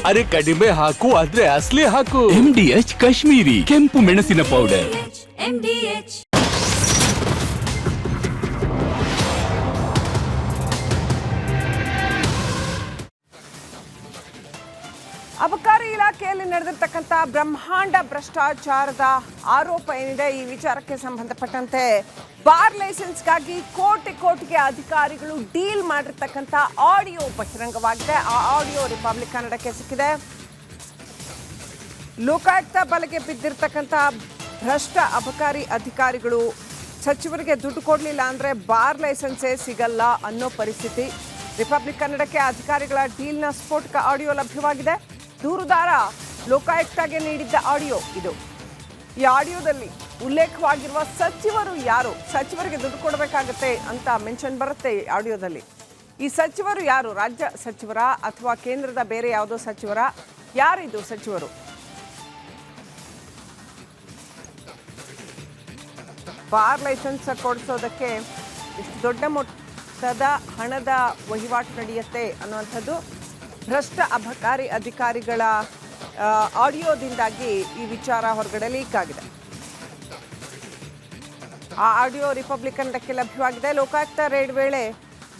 ಅರೆ ಕಡಿಮೆ ಹಾಕು ಆದ್ರೆ ಅಸಲಿ ಹಾಕು. MDH ಕಾಶ್ಮೀರಿ ಕೆಂಪು ಮೆಣಸಿನ ಪೌಡರ್. ಅಬಕಾರಿ ಇಲಾಖೆಯಲ್ಲಿ ನಡೆದಿರ್ತಕ್ಕಂಥ ಬ್ರಹ್ಮಾಂಡ ಭ್ರಷ್ಟಾಚಾರದ ಆರೋಪ ಏನಿದೆ, ಈ ವಿಚಾರಕ್ಕೆ ಸಂಬಂಧಪಟ್ಟಂತೆ ಬಾರ್ ಲೈಸೆನ್ಸ್ಗಾಗಿ ಕೋಟಿಗೆ ಅಧಿಕಾರಿಗಳು ಡೀಲ್ ಮಾಡಿರ್ತಕ್ಕಂಥ ಆಡಿಯೋ ಬಹಿರಂಗವಾಗಿದೆ. ಆ ಆಡಿಯೋ ರಿಪಬ್ಲಿಕ್ ಕನ್ನಡಕ್ಕೆ ಸಿಕ್ಕಿದೆ. ಲೋಕಾಯುಕ್ತ ಬಲೆಗೆ ಬಿದ್ದಿರ್ತಕ್ಕಂಥ ಭ್ರಷ್ಟ ಅಬಕಾರಿ ಅಧಿಕಾರಿಗಳು ಸಚಿವರಿಗೆ ದುಡ್ಡು ಕೊಡಲಿಲ್ಲ ಅಂದರೆ ಬಾರ್ ಲೈಸೆನ್ಸೇ ಸಿಗಲ್ಲ ಅನ್ನೋ ಪರಿಸ್ಥಿತಿ. ರಿಪಬ್ಲಿಕ್ ಕನ್ನಡಕ್ಕೆ ಅಧಿಕಾರಿಗಳ ಡೀಲ್ನ ಸ್ಫೋಟಕ ಆಡಿಯೋ ಲಭ್ಯವಾಗಿದೆ. ದೂರುದಾರ ಲೋಕಾಯುಕ್ತಗೆ ನೀಡಿದ್ದ ಆಡಿಯೋ ಇದು. ಈ ಆಡಿಯೋದಲ್ಲಿ ಉಲ್ಲೇಖವಾಗಿರುವ ಸಚಿವರು ಯಾರು, ಸಚಿವರಿಗೆ ದುಡ್ಡು ಕೊಡಬೇಕಾಗತ್ತೆ ಅಂತ ಮೆನ್ಷನ್ ಬರುತ್ತೆ ಈ ಆಡಿಯೋದಲ್ಲಿ. ಈ ಸಚಿವರು ಯಾರು, ರಾಜ್ಯ ಸಚಿವರ ಅಥವಾ ಕೇಂದ್ರದ ಬೇರೆ ಯಾವುದೋ ಸಚಿವರ, ಯಾರಿದು ಸಚಿವರು? ಬಾರ್ ಲೈಸೆನ್ಸ್ ಕೊಡಿಸೋದಕ್ಕೆ ಇಷ್ಟು ದೊಡ್ಡ ಮೊತ್ತದ ಹಣದ ವಹಿವಾಟು ನಡೆಯುತ್ತೆ ಅನ್ನುವಂಥದ್ದು ಭ್ರಷ್ಟ ಅಬಕಾರಿ ಅಧಿಕಾರಿಗಳ ಆಡಿಯೋದಿಂದಾಗಿ ಈ ವಿಚಾರ ಹೊರಗಡೆ ಲೀಕ್ ಆಗಿದೆ. ಆ ಆಡಿಯೋ ರಿಪಬ್ಲಿಕ್ ಕನ್ನಡಕ್ಕೆ ಲಭ್ಯವಾಗಿದೆ. ಲೋಕಾಯುಕ್ತ ರೇಡ್ ವೇಳೆ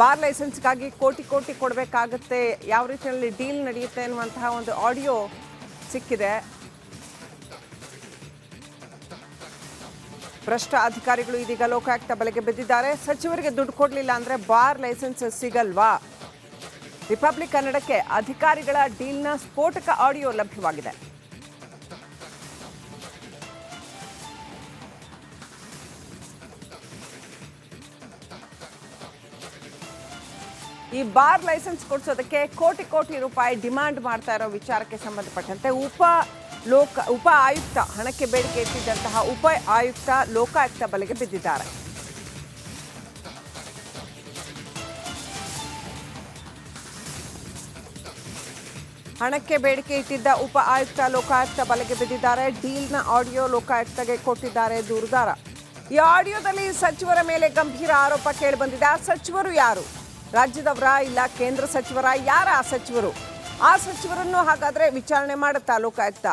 ಬಾರ್ ಲೈಸೆನ್ಸ್ಗಾಗಿ ಕೋಟಿ ಕೊಡಬೇಕಾಗುತ್ತೆ, ಯಾವ ರೀತಿಯಲ್ಲಿ ಡೀಲ್ ನಡೆಯುತ್ತೆ ಅನ್ನುವಂತಹ ಒಂದು ಆಡಿಯೋ ಸಿಕ್ಕಿದೆ. ಭ್ರಷ್ಟ ಅಧಿಕಾರಿಗಳು ಇದೀಗ ಲೋಕಾಯುಕ್ತ ಬಲೆಗೆ ಬಿದ್ದಿದ್ದಾರೆ. ಸಚಿವರಿಗೆ ದುಡ್ಡು ಕೊಡಲಿಲ್ಲ ಅಂದರೆ ಬಾರ್ ಲೈಸೆನ್ಸ್ ಸಿಗಲ್ವಾ? ರಿಪಬ್ಲಿಕ್ ಕನ್ನಡಕ್ಕೆ ಅಧಿಕಾರಿಗಳ ಡೀಲ್ನ ಸ್ಫೋಟಕ ಆಡಿಯೋ ಲಭ್ಯವಾಗಿದೆ. ಈ ಬಾರ್ ಲೈಸೆನ್ಸ್ ಕೊಡಿಸೋದಕ್ಕೆ ಕೋಟಿ ರೂಪಾಯಿ ಡಿಮಾಂಡ್ ಮಾಡ್ತಾ ಇರೋ ವಿಚಾರಕ್ಕೆ ಸಂಬಂಧಪಟ್ಟಂತೆ ಉಪ ಆಯುಕ್ತ, ಹಣಕ್ಕೆ ಬೇಡಿಕೆ ಇಟ್ಟಿದ್ದಂತಹ ಉಪ ಆಯುಕ್ತ ಲೋಕಾಯುಕ್ತ ಬಲೆಗೆ ಬಿದ್ದಿದ್ದಾರೆ. ಹಣಕ್ಕೆ ಬೇಡಿಕೆ ಇಟ್ಟಿದ್ದ ಉಪ ಆಯುಕ್ತ ಲೋಕಾಯುಕ್ತ ಬಲೆಗೆ ಬಿದ್ದಿದ್ದಾರೆ. ಡೀಲ್ನ ಆಡಿಯೋ ಲೋಕಾಯುಕ್ತಗೆ ಕೊಟ್ಟಿದ್ದಾರೆ ದೂರುದಾರ. ಈ ಆಡಿಯೋದಲ್ಲಿ ಸಚಿವರ ಮೇಲೆ ಗಂಭೀರ ಆರೋಪ ಕೇಳಿ ಬಂದಿದೆ. ಆ ಸಚಿವರು ಯಾರು? ರಾಜ್ಯದವರ, ಇಲ್ಲ ಕೇಂದ್ರ ಸಚಿವರ? ಯಾರ ಆ ಸಚಿವರು? ಆ ಸಚಿವರನ್ನು ಹಾಗಾದ್ರೆ ವಿಚಾರಣೆ ಮಾಡುತ್ತಾ ಲೋಕಾಯುಕ್ತ?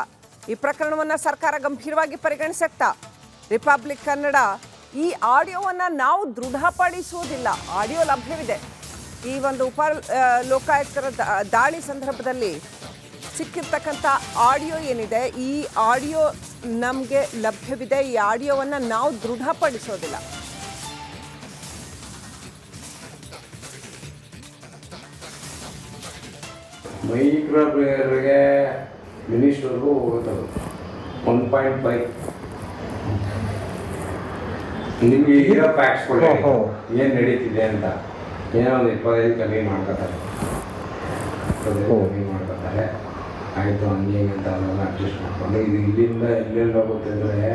ಈ ಪ್ರಕರಣವನ್ನ ಸರ್ಕಾರ ಗಂಭೀರವಾಗಿ ಪರಿಗಣಿಸುತ್ತಾ? ರಿಪಬ್ಲಿಕ್ ಕನ್ನಡ ಈ ಆಡಿಯೋವನ್ನ ನಾವು ದೃಢಪಡಿಸುವುದಿಲ್ಲ, ಆಡಿಯೋ ಲಭ್ಯವಿದೆ. ಈ ಒಂದು ಲೋಕಾಯುಕ್ತರ ದಾಳಿ ಸಂದರ್ಭದಲ್ಲಿ ಸಿಕ್ಕಿರ್ತಕ್ಕಂಥ ಆಡಿಯೋ ಏನಿದೆ, ಈ ಆಡಿಯೋ ನಮಗೆ ಲಭ್ಯವಿದೆ. ಈ ಆಡಿಯೋವನ್ನು ನಾವು ದೃಢಪಡಿಸೋದಿಲ್ಲ. ಮೈಕ್ರೋ ಪ್ಲೇಯರ್ಗೆ ಮಿನಿಸ್ಟರ್ಗೂ ಹೋಗೋದು 1.5 ನಿಮಗೆ ಇರೋ ಫ್ಯಾಕ್ಟ್ಸ್ ಕೊಡಿ, ಏನು ನಡೀತಿದೆ ಅಂತ. ಏನೋ ಒಂದು 25 ಕಮ್ಮಿ ಮಾಡ್ಕೋತಾರೆ, ಆಯಿತು ಹಂಗೆ ಅಂತ ಅವೆಲ್ಲ ಅಡ್ಜಸ್ಟ್ ಮಾಡ್ಕೊಂಡು ಇದು ಇಲ್ಲಿಂದ ಎಲ್ಲೆಲ್ಲಿ ಹೋಗುತ್ತೆ ಅಂದರೆ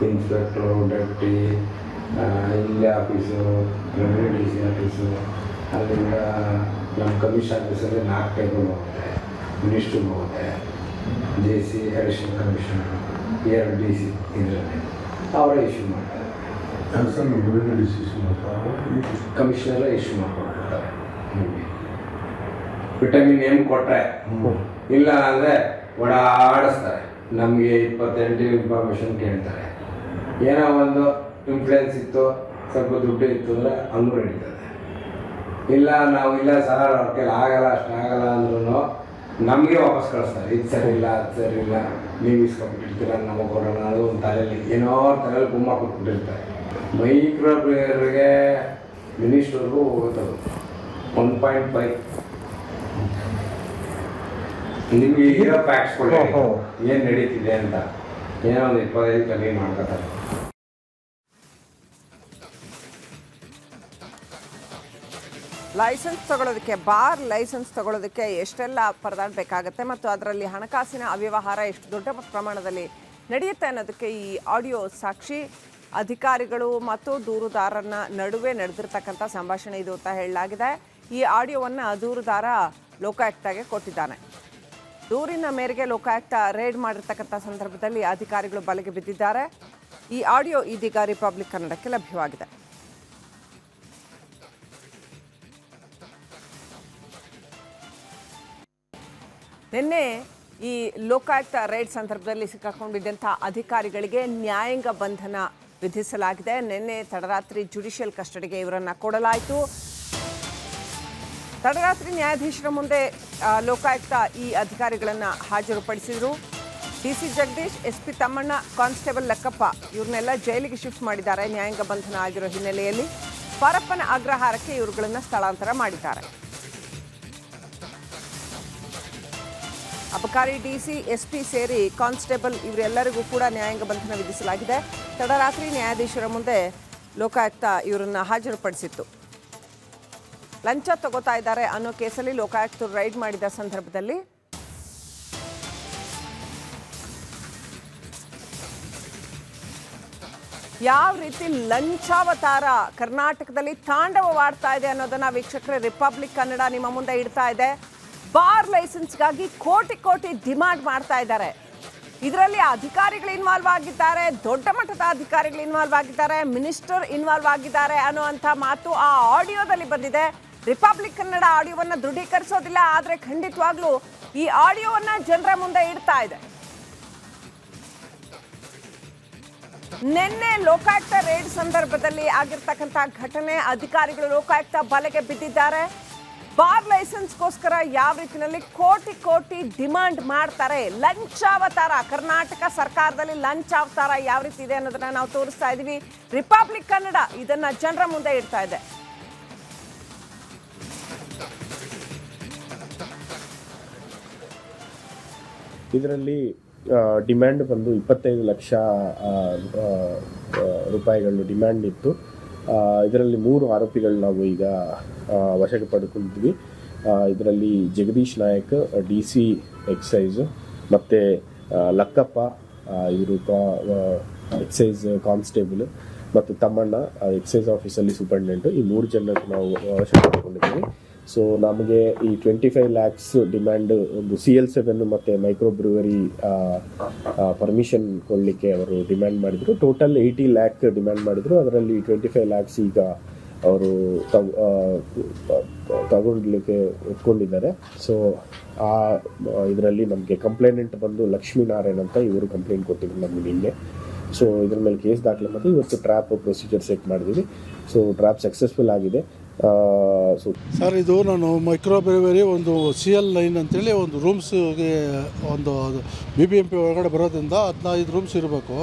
ಇನ್ಸ್ಪೆಕ್ಟ್ರು, ಡೆಪ್ಟಿ, ಇಲ್ಲಿ office, revenue D C office, ಅಲ್ಲಿಂದ ನಮ್ಮ ಕಮಿಷನ್ ಆಫೀಸಲ್ಲಿ 4 ಟೈಪ್ಗಳು ಹೋಗುತ್ತೆ. ಮಿನಿಸ್ಟ್ರಿಗೆ ಹೋಗುತ್ತೆ, J C, additional commissioner, 2 D C, ಇದರಲ್ಲಿ ಅವರೇ ಇಶ್ಯೂ ಮಾಡ್ತಾರೆ. ಕಮಿಷನರೇ ಇಶ್ಯೂ ಮಾಡ್ಕೊಳ್ತಾರೆ. ವಿಟಮಿನ್ ಎಮ್ ಕೊಟ್ಟರೆ, ಇಲ್ಲ ಅಂದರೆ ಓಡಾಡಿಸ್ತಾರೆ. ನಮಗೆ 28 ಇನ್ಫಾರ್ಮೇಷನ್ ಕೇಳ್ತಾರೆ. ಏನೋ ಒಂದು ಇನ್ಫ್ಲೂಯೆನ್ಸ್ ಇತ್ತು, ಸ್ವಲ್ಪ ದುಡ್ಡು ಇತ್ತು ಅಂದರೆ ಹಂಗೂ ನಡೀತದೆ. ಇಲ್ಲ ನಾವು ಇಲ್ಲ ಸರ್ ಅವ್ರ ಕೈಲಿ ಆಗಲ್ಲ, ಅಷ್ಟಾಗಲ್ಲ ಅಂದ್ರೂ ನಮಗೆ ವಾಪಸ್ ಕಳಿಸ್ತಾರೆ. ಇದು ಸರಿ ಇಲ್ಲ, ಅದು ಸರಿ ಇಲ್ಲ, ನೀವು ಇಸ್ಕೊಬಿಟ್ಟಿರ್ತೀರ, ನಮಗೆ ಕೊಡೋಣ ಅದು ಒಂದು ತಲೆಯಲ್ಲಿ ಏನೋ ತಲೆಯಲ್ಲಿ ಗುಮ್ಮ ಕೊಟ್ಬಿಟ್ಟಿರ್ತಾರೆ. ಮೈಕ್ರೋ ಪ್ಲೇಯರ್ಗೆ ಮಿನಿಸ್ಟರ್ಗೂ ಹೋಗೋದು 1.5 ನಿಮಗೆ ಇರೋ ಫ್ಯಾಕ್ಟ್ಸ್ ಕೊಡಿ, ಏನು ನಡೀತಿದೆ ಅಂತ. ಏನೋ ಒಂದು 25 ಕಮ್ಮಿ ಮಾಡ್ಕೋತಾರೆ. ಲೈಸೆನ್ಸ್ ತಗೊಳ್ಳೋದಕ್ಕೆ, ಬಾರ್ ಲೈಸೆನ್ಸ್ ತಗೊಳ್ಳೋದಕ್ಕೆ ಎಷ್ಟೆಲ್ಲ ಪರದಾಡಬೇಕಾಗತ್ತೆ ಮತ್ತು ಅದರಲ್ಲಿ ಹಣಕಾಸಿನ ಅವ್ಯವಹಾರ ಎಷ್ಟು ದೊಡ್ಡ ಪ್ರಮಾಣದಲ್ಲಿ ನಡೆಯುತ್ತೆ ಅನ್ನೋದಕ್ಕೆ ಈ ಆಡಿಯೋ ಸಾಕ್ಷಿ. ಅಧಿಕಾರಿಗಳು ಮತ್ತು ದೂರುದಾರನ ನಡುವೆ ನಡೆದಿರ್ತಕ್ಕಂಥ ಸಂಭಾಷಣೆ ಇದು ಅಂತ ಹೇಳಲಾಗಿದೆ. ಈ ಆಡಿಯೋವನ್ನು ದೂರುದಾರ ಲೋಕಾಯುಕ್ತಗೆ ಕೊಟ್ಟಿದ್ದಾನೆ. ದೂರಿನ ಮೇರೆಗೆ ಲೋಕಾಯುಕ್ತ ರೇಡ್ ಮಾಡಿರ್ತಕ್ಕಂಥ ಸಂದರ್ಭದಲ್ಲಿ ಅಧಿಕಾರಿಗಳು ಬಲೆಗೆ ಬಿದ್ದಿದ್ದಾರೆ. ಈ ಆಡಿಯೋ ಇದೀಗ ರಿಪಬ್ಲಿಕ್ ಕನ್ನಡಕ್ಕೆ ಲಭ್ಯವಾಗಿದೆ. ನಿನ್ನೆ ಈ ಲೋಕಾಯುಕ್ತ ರೈಡ್ ಸಂದರ್ಭದಲ್ಲಿ ಸಿಕ್ಕಾಕೊಂಡಿದ್ದಂಥ ಅಧಿಕಾರಿಗಳಿಗೆ ನ್ಯಾಯಾಂಗ ಬಂಧನ ವಿಧಿಸಲಾಗಿದೆ. ನಿನ್ನೆ ತಡರಾತ್ರಿ ಜುಡಿಷಿಯಲ್ ಕಸ್ಟಡಿಗೆ ಇವರನ್ನು ಕೊಡಲಾಯಿತು. ತಡರಾತ್ರಿ ನ್ಯಾಯಾಧೀಶರ ಮುಂದೆ ಲೋಕಾಯುಕ್ತ ಈ ಅಧಿಕಾರಿಗಳನ್ನು ಹಾಜರುಪಡಿಸಿದರು. DC Jagadish, SP Thammanna, constable Lakkappa ಇವ್ರನ್ನೆಲ್ಲ ಜೈಲಿಗೆ ಶಿಫ್ಟ್ ಮಾಡಿದ್ದಾರೆ. ನ್ಯಾಯಾಂಗ ಬಂಧನ ಆಗಿರೋ ಹಿನ್ನೆಲೆಯಲ್ಲಿ ಪರಪ್ಪನ ಅಗ್ರಹಾರಕ್ಕೆ ಇವರುಗಳನ್ನು ಸ್ಥಳಾಂತರ ಮಾಡಿದ್ದಾರೆ. ಅಬಕಾರಿ ಡಿಸಿ, ಎಸ್ಪಿ ಸೇರಿ ಕಾನ್ಸ್ಟೇಬಲ್ ಇವರೆಲ್ಲರಿಗೂ ಕೂಡ ನ್ಯಾಯಾಂಗ ಬಂಧನ ವಿಧಿಸಲಾಗಿದೆ. ತಡರಾತ್ರಿ ನ್ಯಾಯಾಧೀಶರ ಮುಂದೆ ಲೋಕಾಯುಕ್ತ ಇವರನ್ನು ಹಾಜರುಪಡಿಸಿತ್ತು. ಲಂಚ ತಗೋತಾ ಇದ್ದಾರೆ ಅನ್ನೋ ಕೇಸಲ್ಲಿ ಲೋಕಾಯುಕ್ತರು ರೈಡ್ ಮಾಡಿದ ಸಂದರ್ಭದಲ್ಲಿ ಯಾವ ರೀತಿ ಲಂಚಾವತಾರ ಕರ್ನಾಟಕದಲ್ಲಿ ತಾಂಡವವಾಡ್ತಾ ಇದೆ ಅನ್ನೋದನ್ನ ವೀಕ್ಷಕರೇ ರಿಪಬ್ಲಿಕ್ ಕನ್ನಡ ನಿಮ್ಮ ಮುಂದೆ ಇಡ್ತಾ ಇದೆ. ಬಾರ್ ಲೈಸೆನ್ಸ್ಗಾಗಿ ಕೋಟಿ ಕೋಟಿ ಡಿಮಾಂಡ್ ಮಾಡ್ತಾ ಇದ್ದಾರೆ. ಇದರಲ್ಲಿ ಅಧಿಕಾರಿಗಳು ಇನ್ವಾಲ್ವ್ ಆಗಿದ್ದಾರೆ, ದೊಡ್ಡ ಮಟ್ಟದ ಅಧಿಕಾರಿಗಳು ಇನ್ವಾಲ್ವ್ ಆಗಿದ್ದಾರೆ, ಮಿನಿಸ್ಟರ್ ಇನ್ವಾಲ್ವ್ ಆಗಿದ್ದಾರೆ ಅನ್ನುವಂಥ ಮಾತು ಆ ಆಡಿಯೋದಲ್ಲಿ ಬಂದಿದೆ. ರಿಪಬ್ಲಿಕ್ ಕನ್ನಡ ಆಡಿಯೋವನ್ನು ದೃಢೀಕರಿಸೋದಿಲ್ಲ, ಆದರೆ ಖಂಡಿತವಾಗ್ಲೂ ಈ ಆಡಿಯೋವನ್ನು ಜನರ ಮುಂದೆ ಇಡ್ತಾ ಇದೆ. ನಿನ್ನೆ ಲೋಕಾಯುಕ್ತ ರೇಡ್ ಸಂದರ್ಭದಲ್ಲಿ ಆಗಿರ್ತಕ್ಕಂಥ ಘಟನೆ, ಅಧಿಕಾರಿಗಳು ಲೋಕಾಯುಕ್ತ ಬಲೆಗೆ ಬಿದ್ದಿದ್ದಾರೆ. ಬಾರ್ ಲೈಸೆನ್ಸ್ಗೋಸ್ಕರ ಯಾವ ರೀತಿಯಲ್ಲಿ ಕೋಟಿ ಕೋಟಿ ಡಿಮಾಂಡ್ ಮಾಡ್ತಾರೆ, ಲಂಚಾವತಾರ ಕರ್ನಾಟಕ ಸರ್ಕಾರದಲ್ಲಿ ಲಂಚಾವತಾರ ಯಾವ ರೀತಿ ಇದೆ ಅನ್ನೋದನ್ನ ನಾವು ತೋರಿಸ್ತಾ ಇದೀವಿ. ರಿಪಬ್ಲಿಕ್ ಕನ್ನಡ ಇದನ್ನ ಜನರ ಮುಂದೆ ಇಡ್ತಾ ಇದೆ. ಇದರಲ್ಲಿ ಡಿಮ್ಯಾಂಡ್ ಬಂದು 25 ಲಕ್ಷ ರೂಪಾಯಿಗಳು ಡಿಮ್ಯಾಂಡ್ ಇತ್ತು. ಇದರಲ್ಲಿ 3 ಆರೋಪಿಗಳು ನಾವು ಈಗ ವಶಕ್ಕೆ ಪಡೆದುಕೊಂಡಿದ್ವಿ. ಇದರಲ್ಲಿ ಜಗದೀಶ್ ನಾಯಕ್, DC ಎಕ್ಸೈಸ್, ಮತ್ತು ಲಕ್ಕಪ್ಪ ಇವರು ಎಕ್ಸೈಸ್ ಕಾನ್ಸ್ಟೇಬಲ್, ಮತ್ತು ತಮ್ಮಣ್ಣ ಎಕ್ಸೈಸ್ ಆಫೀಸಲ್ಲಿ ಸೂಪರ್ಡೆಂಟು. ಈ 3 ಜನಕ್ಕೆ ನಾವು ವಶಕ್ಕೆ ಪಡೆದುಕೊಂಡಿದ್ದೀವಿ. ಸೊ ನಮಗೆ ಈ 25 ಲ್ಯಾಕ್ಸ್ ಡಿಮ್ಯಾಂಡ್ ಒಂದು CL7 ಮತ್ತು ಮೈಕ್ರೋ ಬ್ರೂವರಿ ಪರ್ಮಿಷನ್ ಕೊಡಲಿಕ್ಕೆ ಅವರು ಡಿಮ್ಯಾಂಡ್ ಮಾಡಿದರು. ಟೋಟಲ್ 80 ಲ್ಯಾಕ್ ಡಿಮ್ಯಾಂಡ್ ಮಾಡಿದರು. ಅದರಲ್ಲಿ 25 ಲ್ಯಾಕ್ಸ್ ಈಗ ಅವರು ತಗೊಳ್ಲಿಕ್ಕೆ ಒಪ್ಕೊಂಡಿದ್ದಾರೆ. ಸೊ ಆ ಇದರಲ್ಲಿ ನಮಗೆ ಕಂಪ್ಲೇನೆಂಟ್ ಬಂದು ಲಕ್ಷ್ಮೀನಾರಾಯಣ್ ಅಂತ ಇವರು ಕಂಪ್ಲೇಂಟ್ ಕೊಟ್ಟಿದ್ರು ನಮಗೆ ನಿನ್ನೆ. ಸೊ ಇದ್ರ ಮೇಲೆ ಕೇಸ್ ದಾಖಲೆ ಮಾಡಿ ಇವತ್ತು ಟ್ರ್ಯಾಪ್ ಪ್ರೊಸೀಜರ್ ಸೆಟ್ ಮಾಡಿದ್ದೀವಿ. ಸೊ ಟ್ರ್ಯಾಪ್ ಸಕ್ಸಸ್ಫುಲ್ ಆಗಿದೆ. ಸರ್, ಇದು ನಾನು ಮೈಕ್ರೋ ಬ್ರೂವರಿ ಒಂದು CL9 ಅಂತೇಳಿ ಒಂದು ರೂಮ್ಸ್ಗೆ ಒಂದು BBMP ಒಳಗಡೆ ಬರೋದ್ರಿಂದ 15 ರೂಮ್ಸ್ ಇರಬೇಕು.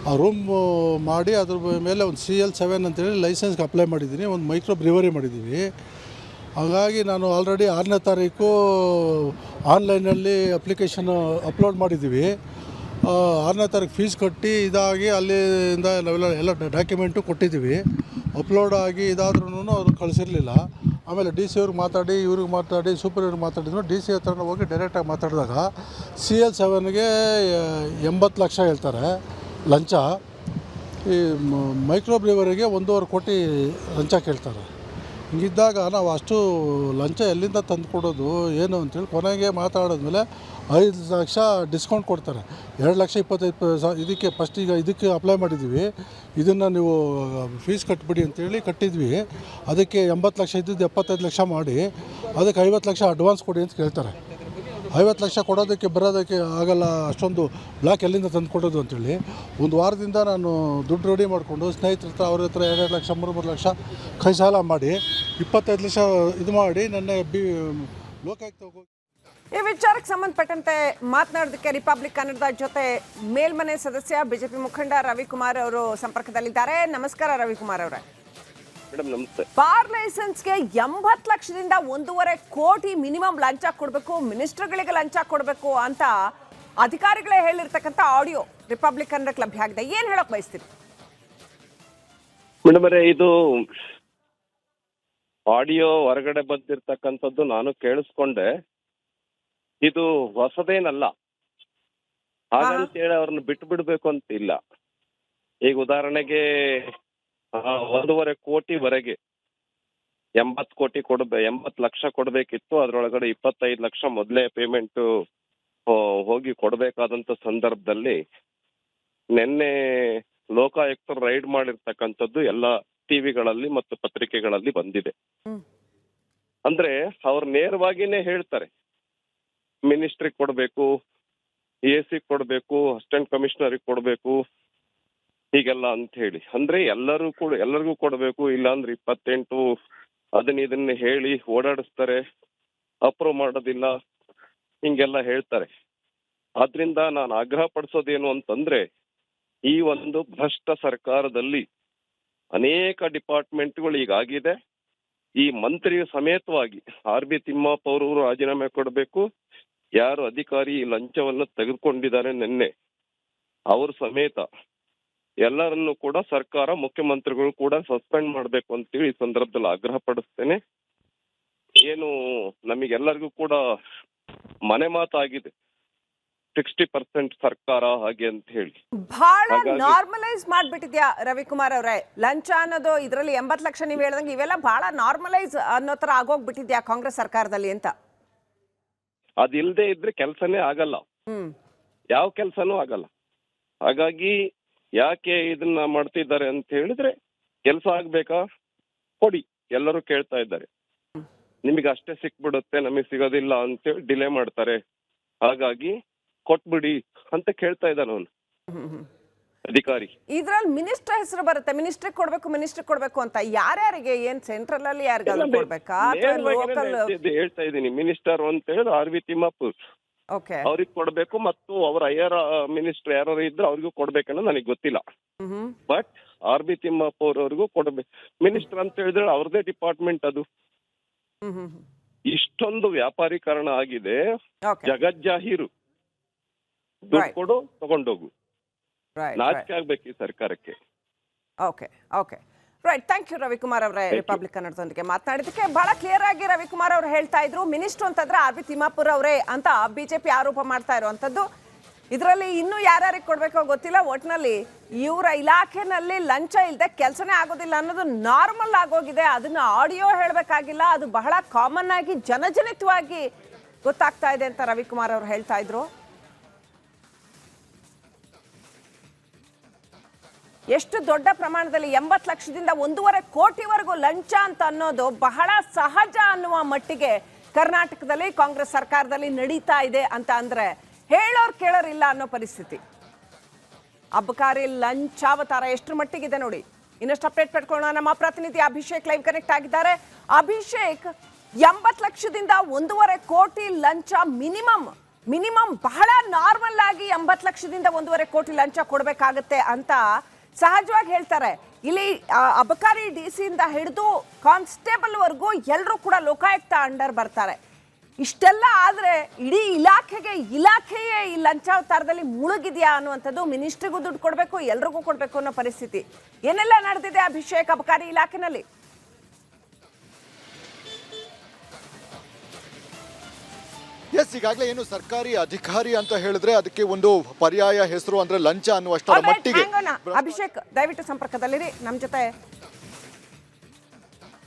ಆ ರೂಮ್ ಮಾಡಿ ಅದ್ರ ಮೇಲೆ ಒಂದು CL7 ಅಂತೇಳಿ ಲೈಸೆನ್ಸ್ಗೆ ಅಪ್ಲೈ ಮಾಡಿದ್ದೀನಿ. ಒಂದು ಮೈಕ್ರೋ ಬ್ರೂವರಿ ಮಾಡಿದ್ದೀವಿ. ಹಾಗಾಗಿ ನಾನು ಆಲ್ರೆಡಿ 6ನೇ ತಾರೀಕು ಆನ್ಲೈನಲ್ಲಿ ಅಪ್ಲಿಕೇಶನ್ ಅಪ್ಲೋಡ್ ಮಾಡಿದ್ದೀವಿ. 6ನೇ ತಾರೀಕು ಫೀಸ್ ಕಟ್ಟಿ ಇದಾಗಿ ಅಲ್ಲಿಂದ ನಾವೆಲ್ಲ ಡಾಕ್ಯುಮೆಂಟು ಕೊಟ್ಟಿದ್ದೀವಿ. ಅಪ್ಲೋಡ್ ಆಗಿ ಇದಾದ್ರೂ ಅವ್ರು ಕಳಿಸಿರಲಿಲ್ಲ. ಆಮೇಲೆ DC ಅವ್ರಿಗೆ ಮಾತಾಡಿ, ಇವ್ರಿಗೆ ಮಾತಾಡಿ, ಸೂಪರ್ವೈಸರ್ ಮಾತಾಡಿದ್ರು. DC ಹತ್ರ ಹೋಗಿ ಡೈರೆಕ್ಟಾಗಿ ಮಾತಾಡಿದಾಗ CL7ಗೆ 80 ಲಕ್ಷ ಹೇಳ್ತಾರೆ ಲಂಚ. ಈ ಮೈಕ್ರೋ ಬ್ರೂವರಿಗೆ 1.5 ಕೋಟಿ ಲಂಚ ಕೇಳ್ತಾರೆ. ಹಿಂಗಿದ್ದಾಗ ನಾವು ಅಷ್ಟು ಲಂಚ ಎಲ್ಲಿಂದ ತಂದು ಕೊಡೋದು ಏನು ಅಂತೇಳಿ ಕೊನೆಗೆ ಮಾತಾಡಿದ್ಮೇಲೆ 5 ಲಕ್ಷ ಡಿಸ್ಕೌಂಟ್ ಕೊಡ್ತಾರೆ. 2,25,000 ಇದಕ್ಕೆ ಫಸ್ಟ್ ಈಗ ಇದಕ್ಕೆ ಅಪ್ಲೈ ಮಾಡಿದ್ದೀವಿ. ಇದನ್ನು ನೀವು ಫೀಸ್ ಕಟ್ಬಿಡಿ ಅಂತೇಳಿ ಕಟ್ಟಿದ್ವಿ. ಅದಕ್ಕೆ 80 ಲಕ್ಷ ಇದ್ದಿದ್ದು 75 ಲಕ್ಷ ಮಾಡಿ ಅದಕ್ಕೆ 50 ಲಕ್ಷ ಅಡ್ವಾನ್ಸ್ ಕೊಡಿ ಅಂತ ಕೇಳ್ತಾರೆ. 50 ಲಕ್ಷ ಕೊಡೋದಕ್ಕೆ ಬರೋದಕ್ಕೆ ಆಗಲ್ಲ, ಅಷ್ಟೊಂದು ಬ್ಲಾಕ್ ಎಲ್ಲಿಂದ ತಂದು ಕೊಡೋದು ಅಂತೇಳಿ ಒಂದು ವಾರದಿಂದ ನಾನು ದುಡ್ಡು ರೆಡಿ ಮಾಡಿಕೊಂಡು ಸ್ನೇಹಿತರ ಹತ್ರ ಅವ್ರ ಹತ್ರ 2 ಲಕ್ಷ 3 ಲಕ್ಷ ಕೈ ಸಾಲ ಮಾಡಿ 25 ಲಕ್ಷ ಇದು ಮಾಡಿ ನನ್ನ ಲೋಕಾಯುಕ್ತ ಹೋಗಿ ಈ ವಿಚಾರಕ್ಕೆ ಸಂಬಂಧಪಟ್ಟಂತೆ ಮಾತನಾಡೋದಕ್ಕೆ ರಿಪಬ್ಲಿಕ್ ಕನ್ನಡದ ಜೊತೆ ಮೇಲ್ಮನೆ ಸದಸ್ಯ ಬಿಜೆಪಿ ಮುಖಂಡ ರವಿಕುಮಾರ್ ಅವರು ಸಂಪರ್ಕದಲ್ಲಿದ್ದಾರೆ. ನಮಸ್ಕಾರ ರವಿಕುಮಾರ್ ಅವರೇ. ಮೇಡಮ್ ನಮಸ್ತೆ. ಬಾರ್ ಲೈಸೆನ್ಸ್ಗೆ 80 ಲಕ್ಷದಿಂದ 1.5 ಕೋಟಿ ಮಿನಿಮಮ್ ಲಂಚ ಕೊಡಬೇಕು, ಮಿನಿಸ್ಟರ್ಗಳಿಗೆ ಲಂಚ ಕೊಡಬೇಕು ಅಂತ ಅಧಿಕಾರಿಗಳೇ ಹೇಳಿರ್ತಕ್ಕಂಥ ಆಡಿಯೋ ರಿಪಬ್ಲಿಕ್ ಕನ್ನಡಕ್ಕೆ ಲಭ್ಯ ಆಗಿದೆ. ಏನ್ ಹೇಳಕ್ ಬಯಸ್ತೀರಿ ಮೇಡಮ್? ಇದು ಆಡಿಯೋ ಹೊರಗಡೆ ಬಂದಿರ್ತಕ್ಕಂಥದ್ದು ನಾನು ಕೇಳಿಸ್ಕೊಂಡೆ. ಇದು ಹೊಸದೇನಲ್ಲ, ಹಾಗಂತೇಳಿ ಅವ್ರನ್ನ ಬಿಟ್ಟು ಬಿಡ್ಬೇಕು ಅಂತ ಇಲ್ಲ. ಈಗ ಉದಾಹರಣೆಗೆ 1.5 ಕೋಟಿವರೆಗೆ 80 ಲಕ್ಷ ಕೊಡಬೇಕಿತ್ತು. ಅದರೊಳಗಡೆ 25 ಲಕ್ಷ ಮೊದಲೇ ಪೇಮೆಂಟು ಹೋಗಿ ಕೊಡಬೇಕಾದಂಥ ಸಂದರ್ಭದಲ್ಲಿ ನಿನ್ನೆ ಲೋಕಾಯುಕ್ತರು ರೈಡ್ ಮಾಡಿರ್ತಕ್ಕಂಥದ್ದು ಎಲ್ಲ ಟಿವಿಗಳಲ್ಲಿ ಮತ್ತು ಪತ್ರಿಕೆಗಳಲ್ಲಿ ಬಂದಿದೆ. ಅಂದ್ರೆ ಅವ್ರು ನೇರವಾಗಿನೇ ಹೇಳ್ತಾರೆ, ಮಿನಿಸ್ಟ್ರಿಗೆ ಕೊಡಬೇಕು, AC ಕೊಡಬೇಕು, ಅಸಿಸ್ಟೆಂಟ್ ಕಮಿಷನರಿಗೆ ಕೊಡಬೇಕು, ಹೀಗೆಲ್ಲ ಅಂತ ಹೇಳಿ. ಅಂದ್ರೆ ಎಲ್ಲರಿಗೂ ಕೊಡಬೇಕು, ಇಲ್ಲಾಂದ್ರೆ 28 ಇದನ್ನ ಹೇಳಿ ಓಡಾಡಿಸ್ತಾರೆ, ಅಪ್ರೂವ್ ಮಾಡೋದಿಲ್ಲ, ಹಿಂಗೆಲ್ಲ ಹೇಳ್ತಾರೆ. ಆದ್ರಿಂದ ನಾನು ಆಗ್ರಹ ಪಡಿಸೋದೇನು ಅಂತಂದ್ರೆ, ಈ ಒಂದು ಭ್ರಷ್ಟ ಸರ್ಕಾರದಲ್ಲಿ ಅನೇಕ ಡಿಪಾರ್ಟ್ಮೆಂಟ್ಗಳು ಈಗಾಗಿದೆ. ಈ ಮಂತ್ರಿ ಸಮೇತವಾಗಿ RB ತಿಮ್ಮಪ್ಪ ಅವರು ರಾಜೀನಾಮೆ ಕೊಡಬೇಕು. ಯಾರು ಅಧಿಕಾರಿ ಲಂಚವನ್ನು ತೆಗೆದುಕೊಂಡಿದ್ದಾರೆ ನಿನ್ನೆ, ಅವ್ರ ಸಮೇತ ಎಲ್ಲರನ್ನು ಕೂಡ ಸರ್ಕಾರ, ಮುಖ್ಯಮಂತ್ರಿಗಳು ಕೂಡ ಸಸ್ಪೆಂಡ್ ಮಾಡಬೇಕು ಅಂತೇಳಿ ಈ ಸಂದರ್ಭದಲ್ಲಿ ಆಗ್ರಹ ಪಡಿಸ್ತೇನೆ. ಏನು ನಮಗೆಲ್ಲರಿಗೂ ಕೂಡ ಮನೆ ಮಾತಾಗಿದೆ 60% ಸರ್ಕಾರ ಹಾಗೆ ಅಂತ ಹೇಳಿ. ಬಹಳ ನಾರ್ಮಲೈಸ್ ಮಾಡ್ಬಿಟ್ಟಿದ್ಯಾ ರವಿಕುಮಾರ್ ಅವ್ರೆ, ಲಂಚ ಅನ್ನೋದು ಇದರಲ್ಲಿ 80 ಲಕ್ಷ ನೀವು ಹೇಳ್ದಂಗೆ ಇವೆಲ್ಲ ಬಹಳ ನಾರ್ಮಲೈಸ್ ಅನ್ನೋ ತರ ಆಗೋಗ್ಬಿಟ್ಟಿದ್ಯಾ ಕಾಂಗ್ರೆಸ್ ಸರ್ಕಾರದಲ್ಲಿ ಅಂತ. ಅದಿಲ್ಲದೆ ಇದ್ರೆ ಕೆಲಸನೇ ಆಗಲ್ಲ, ಯಾವ ಕೆಲಸನೂ ಆಗಲ್ಲ. ಹಾಗಾಗಿ ಯಾಕೆ ಇದನ್ನ ಮಾಡ್ತಿದ್ದಾರೆ ಅಂತ ಹೇಳಿದ್ರೆ, ಕೆಲಸ ಆಗ್ಬೇಕಾ ಕೊಡಿ, ಎಲ್ಲರೂ ಕೇಳ್ತಾ ಇದ್ದಾರೆ. ನಿಮಗೆ ಅಷ್ಟೇ ಸಿಕ್ಬಿಡುತ್ತೆ, ನಮಗೆ ಸಿಗೋದಿಲ್ಲ ಅಂತೇಳಿ ಡಿಲೇ ಮಾಡ್ತಾರೆ. ಹಾಗಾಗಿ ಕೊಟ್ಬಿಡಿ ಅಂತ ಕೇಳ್ತಾ ಇದ್ದಾನೆ ಅವನು ಅಧಿಕಾರಿ. ಇದ್ರಲ್ಲಿ ಮಿನಿಸ್ಟರ್ ಹೆಸರು ಬರುತ್ತೆ, ಮಿನಿಸ್ಟ್ರಿಗೆ ಕೊಡ್ಬೇಕು ಅಂತ. ಯಾರ್ಯಾರಿಗೆ, ಏನ್ ಸೆಂಟ್ರಲ್ ಅಲ್ಲಿ ಯಾರಿಗಾದ್ರೂ ಕೊಡ್ಬೇಕಾ ಲೋಕಲ್? ಹೇಳ್ತಾ ಇದ್ದೀನಿ, ಮಿನಿಸ್ಟರ್ ಅಂತ ಹೇಳಿ RB ತಿಮ್ಮಪ್ಪ ಅವ್ರಿಗೆ ಕೊಡ್ಬೇಕು, ಮತ್ತು ಅವರ ಹೈಯರ್ ಮಿನಿಸ್ಟರ್ ಯಾರು ಇದ್ರೆ ಅವ್ರಿಗೂ ಕೊಡ್ಬೇಕನ್ನೋ ನನಗೆ ಗೊತ್ತಿಲ್ಲ. ಬಟ್ RB ತಿಮ್ಮಪ್ಪ ಅವ್ರವ್ರಿಗೂ ಕೊಡ್ಬೇಕು. ಮಿನಿಸ್ಟರ್ ಅಂತ ಹೇಳಿದ್ರೆ ಅವ್ರದೇ ಡಿಪಾರ್ಟ್ಮೆಂಟ್ ಅದು. ಇಷ್ಟೊಂದು ವ್ಯಾಪಾರೀಕರಣ ಆಗಿದೆ, ಜಗಜ್ಜಾಹೀರು. ದುಡ್ಡು ಕೊಡು, ತಗೊಂಡೋಗು. ನಾಚಿಕೆ ಆಗ್ಬೇಕು ಈ ಸರ್ಕಾರಕ್ಕೆ. Okay right, thank you Ravikumar ಅವರೇ. ರಿಪಬ್ಲಿಕ್ ಕನ್ನಡದೊಂದಿಗೆ ಮಾತನಾಡಿದಕ್ಕೆ ಬಹಳ ಕ್ಲಿಯರ್ ಆಗಿ ರವಿಕುಮಾರ್ ಅವರು ಹೇಳ್ತಾ ಇದ್ರು, ಮಿನಿಸ್ಟರ್ ಅಂತಂದ್ರೆ RB ತಿಮ್ಮಾಪುರ್ ಅವರೇ ಅಂತ ಬಿಜೆಪಿ ಆರೋಪ ಮಾಡ್ತಾ ಇರುವಂತದ್ದು. ಇದರಲ್ಲಿ ಇನ್ನೂ ಯಾರ್ಯಾರಿಗೆ ಕೊಡ್ಬೇಕೋ ಗೊತ್ತಿಲ್ಲ. ಒಟ್ಟಿನಲ್ಲಿ ಇವರ ಇಲಾಖೆನಲ್ಲಿ ಲಂಚ ಇಲ್ಲದೆ ಕೆಲಸನೇ ಆಗೋದಿಲ್ಲ ಅನ್ನೋದು ನಾರ್ಮಲ್ ಆಗೋಗಿದೆ. ಅದನ್ನ ಆಡಿಯೋ ಹೇಳಬೇಕಾಗಿಲ್ಲ, ಅದು ಬಹಳ ಕಾಮನ್ ಆಗಿ ಜನಜನಿತವಾಗಿ ಗೊತ್ತಾಗ್ತಾ ಇದೆ ಅಂತ ರವಿಕುಮಾರ್ ಅವರು ಹೇಳ್ತಾ ಇದ್ರು. ಎಷ್ಟು ದೊಡ್ಡ ಪ್ರಮಾಣದಲ್ಲಿ 80 ಲಕ್ಷದಿಂದ 1.5 ಕೋಟಿವರೆಗೂ ಲಂಚ ಅಂತ ಅನ್ನೋದು ಬಹಳ ಸಹಜ ಅನ್ನುವ ಮಟ್ಟಿಗೆ ಕರ್ನಾಟಕದಲ್ಲಿ ಕಾಂಗ್ರೆಸ್ ಸರ್ಕಾರದಲ್ಲಿ ನಡೀತಾ ಇದೆ ಅಂತ ಅಂದ್ರೆ ಹೇಳೋರು ಕೇಳೋರು ಇಲ್ಲ ಅನ್ನೋ ಪರಿಸ್ಥಿತಿ. ಅಬಕಾರಿ ಲಂಚಾವತಾರ ಎಷ್ಟರ ಮಟ್ಟಿಗಿದೆ ನೋಡಿ. ಇನ್ನಷ್ಟು ಅಪ್ಡೇಟ್ ಪಡ್ಕೊಳ್ಳೋಣ. ನಮ್ಮ ಪ್ರತಿನಿಧಿ ಅಭಿಷೇಕ್ ಲೈವ್ ಕನೆಕ್ಟ್ ಆಗಿದ್ದಾರೆ. ಅಭಿಷೇಕ್, 80 ಲಕ್ಷದಿಂದ 1.5 ಕೋಟಿ ಲಂಚ ಮಿನಿಮಮ್ ಬಹಳ ನಾರ್ಮಲ್ ಆಗಿ 80 ಲಕ್ಷದಿಂದ 1.5 ಕೋಟಿ ಲಂಚ ಕೊಡಬೇಕಾಗತ್ತೆ ಅಂತ ಸಹಜವಾಗಿ ಹೇಳ್ತಾರೆ. ಇಲ್ಲಿ ಅಬಕಾರಿ DC ಇಂದ ಹಿಡಿದು ಕಾನ್ಸ್ಟೇಬಲ್ ವರೆಗೂ ಎಲ್ಲರೂ ಕೂಡ ಲೋಕಾಯುಕ್ತ ಅಂಡರ್ ಬರ್ತಾರೆ. ಇಷ್ಟೆಲ್ಲ ಆದ್ರೆ ಇಡೀ ಇಲಾಖೆಯೇ ಈ ಲಂಚಾವತಾರದಲ್ಲಿ ಮುಳುಗಿದ್ಯಾ ಅನ್ನುವಂಥದ್ದು. ಮಿನಿಸ್ಟ್ರಿಗೂ ದುಡ್ಡು ಕೊಡಬೇಕು, ಎಲ್ರಿಗೂ ಕೊಡಬೇಕು ಅನ್ನೋ ಪರಿಸ್ಥಿತಿ. ಏನೆಲ್ಲ ನಡೆದಿದೆ ಅಭಿಷೇಕ್ ಅಬಕಾರಿ ಇಲಾಖೆನಲ್ಲಿ? ಈಗಾಗಲೇ ಏನು ಸರ್ಕಾರಿ ಅಧಿಕಾರಿ ಅಂತ ಹೇಳಿದ್ರೆ ಅದಕ್ಕೆ ಒಂದು ಪರ್ಯಾಯ ಹೆಸರು ಅಂದ್ರೆ ಲಂಚ ಅನ್ನುವಷ್ಟರ ಮಟ್ಟಿಗೆ. ಅಭಿಷೇಕ್ ದಯವಿಟ್ಟು ಸಂಪರ್ಕದಲ್ಲಿರಿ. ನಮ್ಮ ಜೊತೆ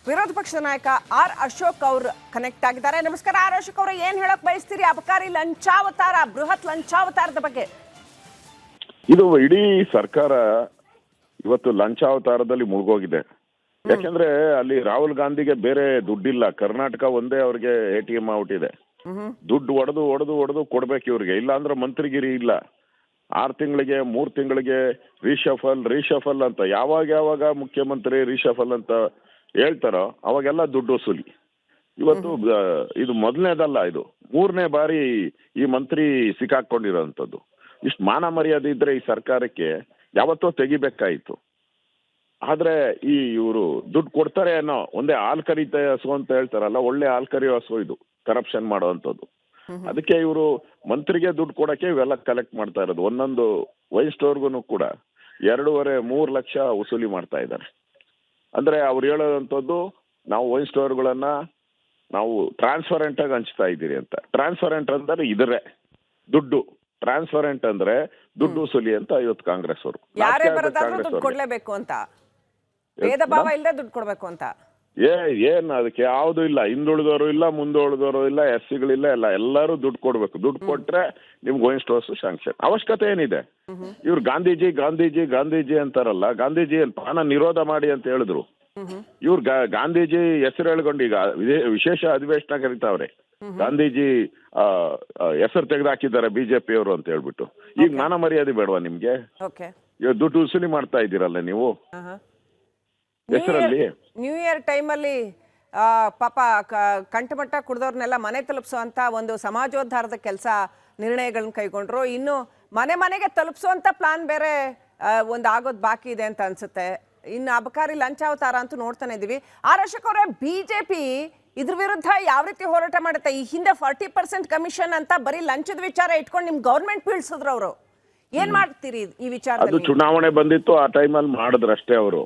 ವಿರೋಧ ಪಕ್ಷದ ನಾಯಕ R ಅಶೋಕ್ ಅವರು ಕನೆಕ್ಟ್ ಆಗಿದ್ದಾರೆ. ನಮಸ್ಕಾರ R ಅಶೋಕ್ ಅವರು, ಏನ್ ಹೇಳಕ್ ಬಯಸ್ತೀರಿ ಅಬಕಾರಿ ಲಂಚಾವತಾರ, ಬೃಹತ್ ಲಂಚಾವತಾರದ ಬಗ್ಗೆ? ಇದು ಇಡೀ ಸರ್ಕಾರ ಇವತ್ತು ಲಂಚಾವತಾರದಲ್ಲಿ ಮುಳುಗೋಗಿದೆ. ಯಾಕೆಂದ್ರೆ ಅಲ್ಲಿ ರಾಹುಲ್ ಗಾಂಧಿಗೆ ಬೇರೆ ದುಡ್ಡಿಲ್ಲ, ಕರ್ನಾಟಕ ಒಂದೇ ಅವ್ರಿಗೆ ATM ಔಟ್ ಇದೆ. ದುಡ್ಡು ಒಡೆದು ಕೊಡ್ಬೇಕು ಇವ್ರಿಗೆ, ಇಲ್ಲ ಅಂದ್ರೆ ಮಂತ್ರಿಗಿರಿ ಇಲ್ಲ. 6 ತಿಂಗಳಿಗೆ 3 ತಿಂಗಳಿಗೆ ರೀಶಫಲ್ ಅಂತ ಯಾವಾಗ ಮುಖ್ಯಮಂತ್ರಿ ರೀಶಫಲ್ ಅಂತ ಹೇಳ್ತಾರೋ ಅವಾಗೆಲ್ಲ ದುಡ್ಡು ವಸೂಲಿ. ಇವತ್ತು ಇದು ಮೊದಲನೇದಲ್ಲ, ಇದು 3ನೇ ಬಾರಿ ಈ ಮಂತ್ರಿ ಸಿಕ್ಕಾಕೊಂಡಿರೋಂಥದ್ದು. ಇಷ್ಟು ಮಾನ ಮರ್ಯಾದೆ ಇದ್ರೆ ಈ ಸರ್ಕಾರಕ್ಕೆ ಯಾವತ್ತೋ ತೆಗಿಬೇಕಾಯ್ತು. ಆದ್ರೆ ಇವರು ದುಡ್ಡು ಕೊಡ್ತಾರೆ ಅನ್ನೋ ಒಂದೇ ಹಾಲ್ ಕರಿತ ಹಸು ಅಂತ ಹೇಳ್ತಾರಲ್ಲ, ಒಳ್ಳೆ ಹಾಲ್ ಕರಿಯೋ ಹಸು ಇದು ಕರಪ್ಷನ್ ಮಾಡುವಂಥದ್ದು. ಅದಕ್ಕೆ ಇವರು ಮಂತ್ರಿಗೆ ದುಡ್ಡು ಕೊಡಕ್ಕೆ ಇವೆಲ್ಲ ಕಲೆಕ್ಟ್ ಮಾಡ್ತಾ ಇರೋದು. ಒಂದೊಂದು ವೈನ್ ಸ್ಟೋರ್ಗೂ ಕೂಡ 2.5-3 ಲಕ್ಷ ವಸೂಲಿ ಮಾಡ್ತಾ ಇದ್ದಾರೆ. ಅಂದ್ರೆ ಅವ್ರು ಹೇಳೋದಂಥದ್ದು, ನಾವು ವೈನ್ ಸ್ಟೋರ್ಗಳನ್ನ ನಾವು ಟ್ರಾನ್ಸ್ಪರೆಂಟ್ ಆಗಿ ಹಂಚ್ತಾ ಇದ್ದೀರಿ ಅಂತ. ಟ್ರಾನ್ಸ್ಪರೆಂಟ್ ಅಂದ್ರೆ ಇದ್ರೆ ದುಡ್ಡು, ಟ್ರಾನ್ಸ್ಪರೆಂಟ್ ಅಂದ್ರೆ ದುಡ್ಡು ವಸೂಲಿ ಅಂತ ಇವತ್ತು ಕಾಂಗ್ರೆಸ್ ಅವರು ಕೊಡ್ಲೇಬೇಕು ಅಂತ, ಭೇದ ಭಾವ ಇಲ್ಲದೆ ದುಡ್ಡು ಕೊಡ್ಬೇಕು ಅಂತ. ಏನ್ ಅದಕ್ಕೆ ಯಾವ್ದು ಇಲ್ಲ, ಹಿಂದುಳಿದವರು ಇಲ್ಲ, ಮುಂದುಳಿದವರು ಇಲ್ಲ, SCಗಳಿಲ್ಲ, ಎಲ್ಲರೂ ದುಡ್ಡು ಕೊಡ್ಬೇಕು. ದುಡ್ಡು ಕೊಟ್ರೆ ನಿಮ್ಗೆ ವೈನ್ ಸ್ಟೋರ್ಸ್ ಶಾಂಕ್ಷನ್. ಅವಶ್ಯಕತೆ ಏನಿದೆ? ಇವ್ರು ಗಾಂಧೀಜಿ ಅಂತಾರಲ್ಲ, ಗಾಂಧೀಜಿ ಪಾನ ನಿರೋಧ ಮಾಡಿ ಅಂತ ಹೇಳಿದ್ರು. ಇವ್ರು ಗಾಂಧೀಜಿ ಹೆಸರು ಹೇಳ್ಕೊಂಡು ಈಗ ವಿಶೇಷ ಅಧಿವೇಶನ ಕರೀತಾವ್ರೆ. ಗಾಂಧೀಜಿ ಹೆಸರು ತೆಗೆದಾಕಿದ್ದಾರೆ ಬಿಜೆಪಿ ಅವರು ಅಂತ ಹೇಳ್ಬಿಟ್ಟು. ಈಗ ಮಾನ ಮರ್ಯಾದೆ ಬೇಡವಾ ನಿಮ್ಗೆ? ದುಡ್ಡು ವಸೂಲಿ ಮಾಡ್ತಾ ಇದ್ದೀರಲ್ಲ ನೀವು ಹೆಸರಲ್ಲಿ. ನ್ಯೂ ಇಯರ್ ಟೈಮಲ್ಲಿ ಪಾಪ ಕಂಠಮಟ್ಟ ಕುಡ್ದವ್ರನ್ನೆಲ್ಲ ಮನೆ ತಲುಪಿಸುವಂತ ಒಂದು ಸಮಾಜೋದ್ಧಾರದ ಕೆಲಸ ನಿರ್ಣಯಗಳನ್ನ ಕೈಗೊಂಡ್ರು. ಇನ್ನು ಮನೆಗೆ ತಲುಪಿಸುವಂತ ಪ್ಲಾನ್ ಬೇರೆ ಒಂದು ಆಗೋದು ಬಾಕಿ ಇದೆ ಅಂತ ಅನ್ಸುತ್ತೆ. ಇನ್ನು ಅಬಕಾರಿ ಲಂಚಾವತಾರ ಅಂತೂ ನೋಡ್ತಾನೆ ಇದೀವಿ. ಆರ್ ಅಶೋಕ್ ಅವರೇ, ಬಿಜೆಪಿ ಇದ್ರ ವಿರುದ್ಧ ಯಾವ ರೀತಿ ಹೋರಾಟ ಮಾಡುತ್ತೆ? ಈ ಹಿಂದೆ 40% ಕಮಿಷನ್ ಅಂತ ಬರೀ ಲಂಚದ ವಿಚಾರ ಇಟ್ಕೊಂಡು ನಿಮ್ ಗೌರ್ಮೆಂಟ್ ಬೀಳ್ಸಿದ್ರು ಅವರು. ಏನ್ ಮಾಡ್ತೀರಿ ಈ ವಿಚಾರದಲ್ಲಿ? ಅದು ಚುನಾವಣೆ ಬಂದಿತ್ತು, ಆ ಟೈಮಲ್ಲಿ ಮಾಡಿದ್ರು ಅಷ್ಟೇ. ಅವರು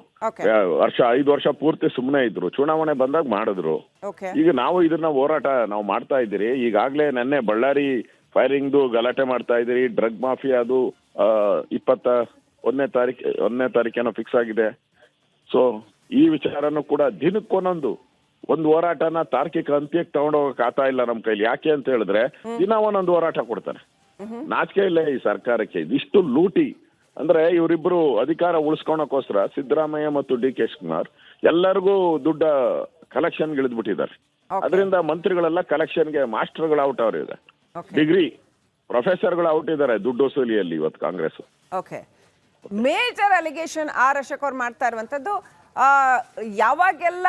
5 ವರ್ಷ ಪೂರ್ತಿ ಸುಮ್ಮನೆ ಇದ್ರು. ಚುನಾವಣೆ ಬಂದಾಗ ಮಾಡಿದ್ರು. ಈಗ ನಾವು ಇದನ್ನ ಹೋರಾಟ ನಾವು ಮಾಡ್ತಾ ಇದ್ದೀರಿ. ಈಗಾಗಲೇ ನೆನ್ನೆ ಬಳ್ಳಾರಿ ಫೈರಿಂಗ್ದು ಗಲಾಟೆ ಮಾಡ್ತಾ ಇದ್ದೀರಿ. ಡ್ರಗ್ ಮಾಫಿಯಾದು 21ನೇ ತಾರೀಕೇನೋ ಫಿಕ್ಸ್ ಆಗಿದೆ. ಸೊ ಈ ವಿಚಾರನೂ ಕೂಡ ದಿನಕ್ಕೊಂದೊಂದು ಒಂದು ಹೋರಾಟನ ತಾರ್ಕಿಕ ಅಂತ್ಯಕ್ಕೆ ತಗೊಂಡೋಗಕ್ ಆಗ್ತಾ ಇಲ್ಲ ನಮ್ಮ ಕೈಲಿ. ಯಾಕೆ ಅಂತ ಹೇಳಿದ್ರೆ ದಿನ ಒಂದೊಂದು ಹೋರಾಟ ಕೊಡ್ತಾರೆ. ನಾಚಿಕೆ ಇಲ್ಲ ಈ ಸರ್ಕಾರಕ್ಕೆ. ಇದಿಷ್ಟು ಲೂಟಿ ಅಂದ್ರೆ ಇವರಿಬ್ರು ಅಧಿಕಾರ ಉಳಿಸ್ಕೊಳಕೋಸ್ಕರ ಸಿದ್ದರಾಮಯ್ಯ ಮತ್ತು ಡಿ ಕೆ ಶಿವಕುಮಾರ್ ಎಲ್ಲರಿಗೂ ದುಡ್ಡ ಕಲೆಕ್ಷನ್ ಇಳಿದ್ಬಿಟ್ಟಿದ್ದಾರೆ. ಅದರಿಂದ ಮಂತ್ರಿಗಳೆಲ್ಲ ಕಲೆಕ್ಷನ್ಗೆ ಮಾಸ್ಟರ್ಗಳು ಔಟ್ ಅವ್ರಿದೆ. ಡಿಗ್ರಿ ಪ್ರೊಫೆಸರ್ಗಳು ಔಟ್ ಇದ್ದಾರೆ ದುಡ್ಡು ವಸೂಲಿಯಲ್ಲಿ ಇವತ್ತು Congress. Okay, major allegation R Ashok ಅವ್ರು ಮಾಡ್ತಾ ಇರುವಂತದ್ದು, ಯಾವಾಗೆಲ್ಲ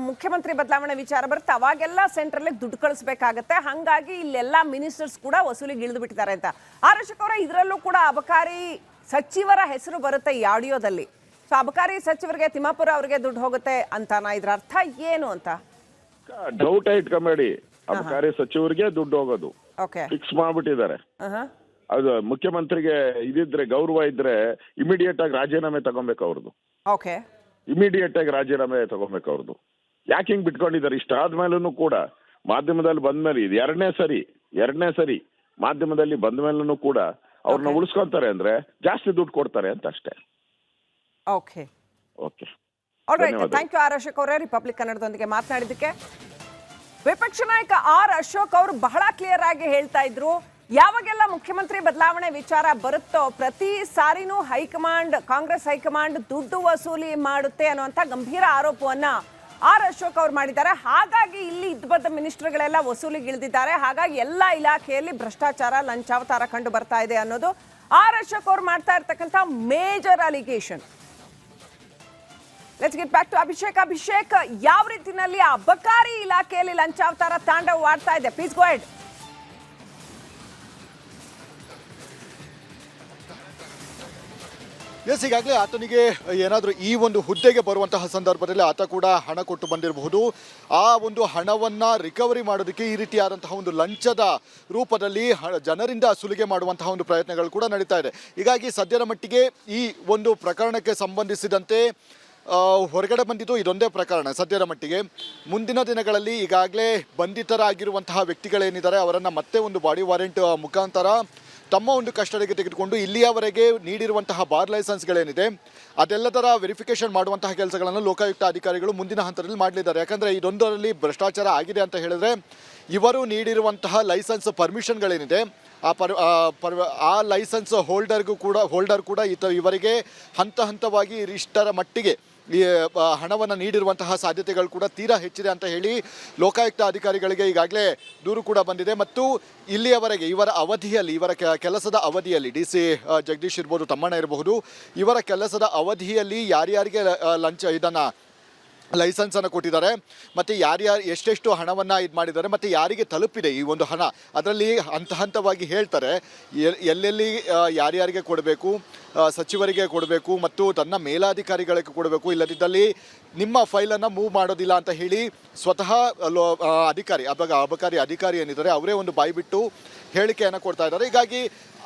ಮುಖ್ಯಮಂತ್ರಿ ಬದಲಾವಣೆ ವಿಚಾರ ಬರುತ್ತೆ ಅವಾಗೆಲ್ಲ ಸೆಂಟ್ರಲ್ ದುಡ್ಡು ಕಳಿಸ್ಬೇಕಾಗತ್ತೆ. ಹಂಗಾಗಿ ಇಲ್ಲೆಲ್ಲ ಮಿನಿಸ್ಟರ್ಸ್ ಕೂಡ ವಸೂಲಿಗೆ ಇಳಿದು ಬಿಟ್ಟಿದ್ದಾರೆ ಅಂತ. ಆರ್ ಅಶೋಕ್ ಅವರ ಇದರಲ್ಲೂ ಕೂಡ ಅಬಕಾರಿ ಸಚಿವರ ಹೆಸರು ಬರುತ್ತೆ ಈ ಆಡಿಯೋದಲ್ಲಿ. ಸೊ ಅಬಕಾರಿ ಸಚಿವರಿಗೆ, ತಿಮ್ಮಾಪುರ ಅವರಿಗೆ ದುಡ್ಡು ಹೋಗುತ್ತೆ ಅಂತಾನ? ಇದ್ರ ಅರ್ಥ ಏನು ಅಂತ ಡೌಟ್ ಇಟ್ಕೊಂಬೇಡಿ. ಅಬಕಾರಿ ಸಚಿವರಿಗೆ ದುಡ್ಡು ಹೋಗೋದು ಫಿಕ್ಸ್ ಮಾಡ್ಬಿಟ್ಟಿದ್ದಾರೆ. ಅದು ಮುಖ್ಯಮಂತ್ರಿಗೆ ಇದಿದ್ರೆ, ಗೌರವ ಇದ್ರೆ ಇಮಿಡಿಯೇಟ್ ಆಗಿ ರಾಜೀನಾಮೆ ತಗೊಬೇಕು ಅವ್ರದ್ದು. ಇಮಿಡಿಯೇಟ್ ಆಗಿ ರಾಜೀನಾಮೆ ತಗೊಬೇಕು ಅವ್ರದ್ದು. ಯಾಕೆ ಹಿಂಗ್ ಬಿಟ್ಕೊಂಡಿದ್ದಾರೆ? ಇಷ್ಟಾದ್ಮೇಲೂ ಕೂಡ ಮಾಧ್ಯಮದಲ್ಲಿ ಬಂದ್ಮೇಲೆ ಇದು ಎರಡನೇ ಸರಿ ಮಾಧ್ಯಮದಲ್ಲಿ ಬಂದ ಮೇಲೂ ಕೂಡ ಅವ್ರನ್ನ ಉಳಿಸ್ಕೊಂತಾರೆ ಅಂದ್ರೆ ಜಾಸ್ತಿ ದುಡ್ಡು ಕೊಡ್ತಾರೆ ಅಂತ ಅಷ್ಟೇ. Okay, thank you R Ashok ಅವರೇ ರಿಪಬ್ಲಿಕ್ ಕನ್ನಡದೊಂದಿಗೆ ಮಾತನಾಡಿದ್ದಕ್ಕೆ. ವಿಪಕ್ಷ ನಾಯಕ ಆರ್ ಅಶೋಕ್ ಅವರು ಬಹಳ ಕ್ಲಿಯರ್ ಆಗಿ ಹೇಳ್ತಾ ಇದ್ರು, ಯಾವಾಗೆಲ್ಲ ಮುಖ್ಯಮಂತ್ರಿ ಬದಲಾವಣೆ ವಿಚಾರ ಬರುತ್ತೋ ಪ್ರತಿ ಸಾರಿನೂ ಕಾಂಗ್ರೆಸ್ ಹೈಕಮಾಂಡ್ ದುಡ್ಡು ವಸೂಲಿ ಮಾಡುತ್ತೆ ಅನ್ನುವಂಥ ಗಂಭೀರ ಆರೋಪವನ್ನ ಆರ್ ಅಶೋಕ್ ಅವರು ಮಾಡಿದ್ದಾರೆ. ಹಾಗಾಗಿ ಇಲ್ಲಿ ಇದ್ದ ಮಿನಿಸ್ಟರ್ಗಳೆಲ್ಲ ವಸೂಲಿಗೆ ಇಳಿದಿದ್ದಾರೆ. ಹಾಗಾಗಿ ಎಲ್ಲ ಇಲಾಖೆಯಲ್ಲಿ ಭ್ರಷ್ಟಾಚಾರ, ಲಂಚಾವತಾರ ಕಂಡು ಬರ್ತಾ ಇದೆ ಅನ್ನೋದು ಆರ್ ಅಶೋಕ್ ಅವರು ಮಾಡ್ತಾ ಇರ್ತಕ್ಕಂಥ major allegation. Let's get back to Abhishek. Abhishek, ಯಾವ ರೀತಿನಲ್ಲಿ ಅಬಕಾರಿ ಇಲಾಖೆಯಲ್ಲಿ ಲಂಚಾವತಾರ ತಾಂಡವವಾಡ್ತಾ ಇದೆ? Please go ahead. ಈಗಾಗಲೇ ಆತನಿಗೆ ಏನಾದರೂ ಈ ಒಂದು ಹುದ್ದೆಗೆ ಬರುವಂತಹ ಸಂದರ್ಭದಲ್ಲಿ ಆತ ಕೂಡ ಹಣ ಕೊಟ್ಟು ಬಂದಿರಬಹುದು. ಆ ಒಂದು ಹಣವನ್ನು ರಿಕವರಿ ಮಾಡೋದಕ್ಕೆ ಈ ರೀತಿಯಾದಂತಹ ಒಂದು ಲಂಚದ ರೂಪದಲ್ಲಿ ಜನರಿಂದ ಸುಲಿಗೆ ಮಾಡುವಂತಹ ಒಂದು ಪ್ರಯತ್ನಗಳು ಕೂಡ ನಡೀತಾ ಇದೆ. ಹೀಗಾಗಿ ಸದ್ಯದ ಮಟ್ಟಿಗೆ ಈ ಒಂದು ಪ್ರಕರಣಕ್ಕೆ ಸಂಬಂಧಿಸಿದಂತೆ ಹೊರಗಡೆ ಬಂದಿದ್ದು ಇದೊಂದೇ ಪ್ರಕರಣ ಸದ್ಯದ ಮಟ್ಟಿಗೆ. ಮುಂದಿನ ದಿನಗಳಲ್ಲಿ ಈಗಾಗಲೇ ಬಂಧಿತರಾಗಿರುವಂತಹ ವ್ಯಕ್ತಿಗಳೇನಿದ್ದಾರೆ ಅವರನ್ನು ಮತ್ತೆ ಒಂದು ಬಾಡಿ ವಾರೆಂಟ್ ಮುಖಾಂತರ ತಮ್ಮ ಒಂದು ಕಸ್ಟಡಿಗೆ ತೆಗೆದುಕೊಂಡು ಇಲ್ಲಿಯವರೆಗೆ ನೀಡಿರುವಂತಹ ಬಾರ್ ಲೈಸೆನ್ಸ್ಗಳೇನಿದೆ ಅದೆಲ್ಲದರ ವೆರಿಫಿಕೇಷನ್ ಮಾಡುವಂತಹ ಕೆಲಸಗಳನ್ನು ಲೋಕಾಯುಕ್ತ ಅಧಿಕಾರಿಗಳು ಮುಂದಿನ ಹಂತದಲ್ಲಿ ಮಾಡಲಿದ್ದಾರೆ. ಯಾಕಂದರೆ ಇದೊಂದರಲ್ಲಿ ಭ್ರಷ್ಟಾಚಾರ ಆಗಿದೆ ಅಂತ ಹೇಳಿದ್ರೆ ಇವರು ನೀಡಿರುವಂತಹ ಲೈಸೆನ್ಸ್ ಪರ್ಮಿಷನ್ಗಳೇನಿದೆ ಆ ಲೈಸೆನ್ಸ್ ಹೋಲ್ಡರ್ ಕೂಡ ಇವರಿಗೆ ಹಂತವಾಗಿ ಇಷ್ಟರ ಮಟ್ಟಿಗೆ ಈ ಹಣವನ್ನು ನೀಡಿರುವಂತಹ ಸಾಧ್ಯತೆಗಳು ಕೂಡ ತೀರಾ ಹೆಚ್ಚಿದೆ ಅಂತ ಹೇಳಿ ಲೋಕಾಯುಕ್ತ ಅಧಿಕಾರಿಗಳಿಗೆ ಈಗಾಗಲೇ ದೂರು ಕೂಡ ಬಂದಿದೆ. ಮತ್ತು ಇಲ್ಲಿಯವರೆಗೆ ಇವರ ಕೆಲಸದ ಅವಧಿಯಲ್ಲಿ DC ಜಗದೀಶ್ ಇರ್ಬೋದು, ತಮ್ಮಣ್ಣ ಇರಬಹುದು, ಇವರ ಕೆಲಸದ ಅವಧಿಯಲ್ಲಿ ಯಾರ್ಯಾರಿಗೆ ಲೈಸೆನ್ಸನ್ನು ಕೊಟ್ಟಿದ್ದಾರೆ ಮತ್ತು ಯಾರ್ಯಾರು ಎಷ್ಟೆಷ್ಟು ಹಣವನ್ನು ಇದು ಮಾಡಿದ್ದಾರೆ ಮತ್ತು ಯಾರಿಗೆ ತಲುಪಿದೆ ಈ ಒಂದು ಹಣ, ಅದರಲ್ಲಿ ಹಂತವಾಗಿ ಹೇಳ್ತಾರೆ ಎಲ್ಲೆಲ್ಲಿ ಯಾರ್ಯಾರಿಗೆ ಕೊಡಬೇಕು, ಸಚಿವರಿಗೆ ಕೊಡಬೇಕು ಮತ್ತು ತನ್ನ ಮೇಲಾಧಿಕಾರಿಗಳಿಗೆ ಕೊಡಬೇಕು, ಇಲ್ಲದಿದ್ದಲ್ಲಿ ನಿಮ್ಮ ಫೈಲನ್ನು ಮೂವ್ ಮಾಡೋದಿಲ್ಲ ಅಂತ ಹೇಳಿ ಸ್ವತಃ ಅಬಕಾರಿ ಅಧಿಕಾರಿ ಏನಿದ್ದಾರೆ ಅವರೇ ಒಂದು ಬಾಯ್ಬಿಟ್ಟು ಹೇಳಿಕೆಯನ್ನು ಕೊಡ್ತಾ ಇದ್ದಾರೆ. ಹೀಗಾಗಿ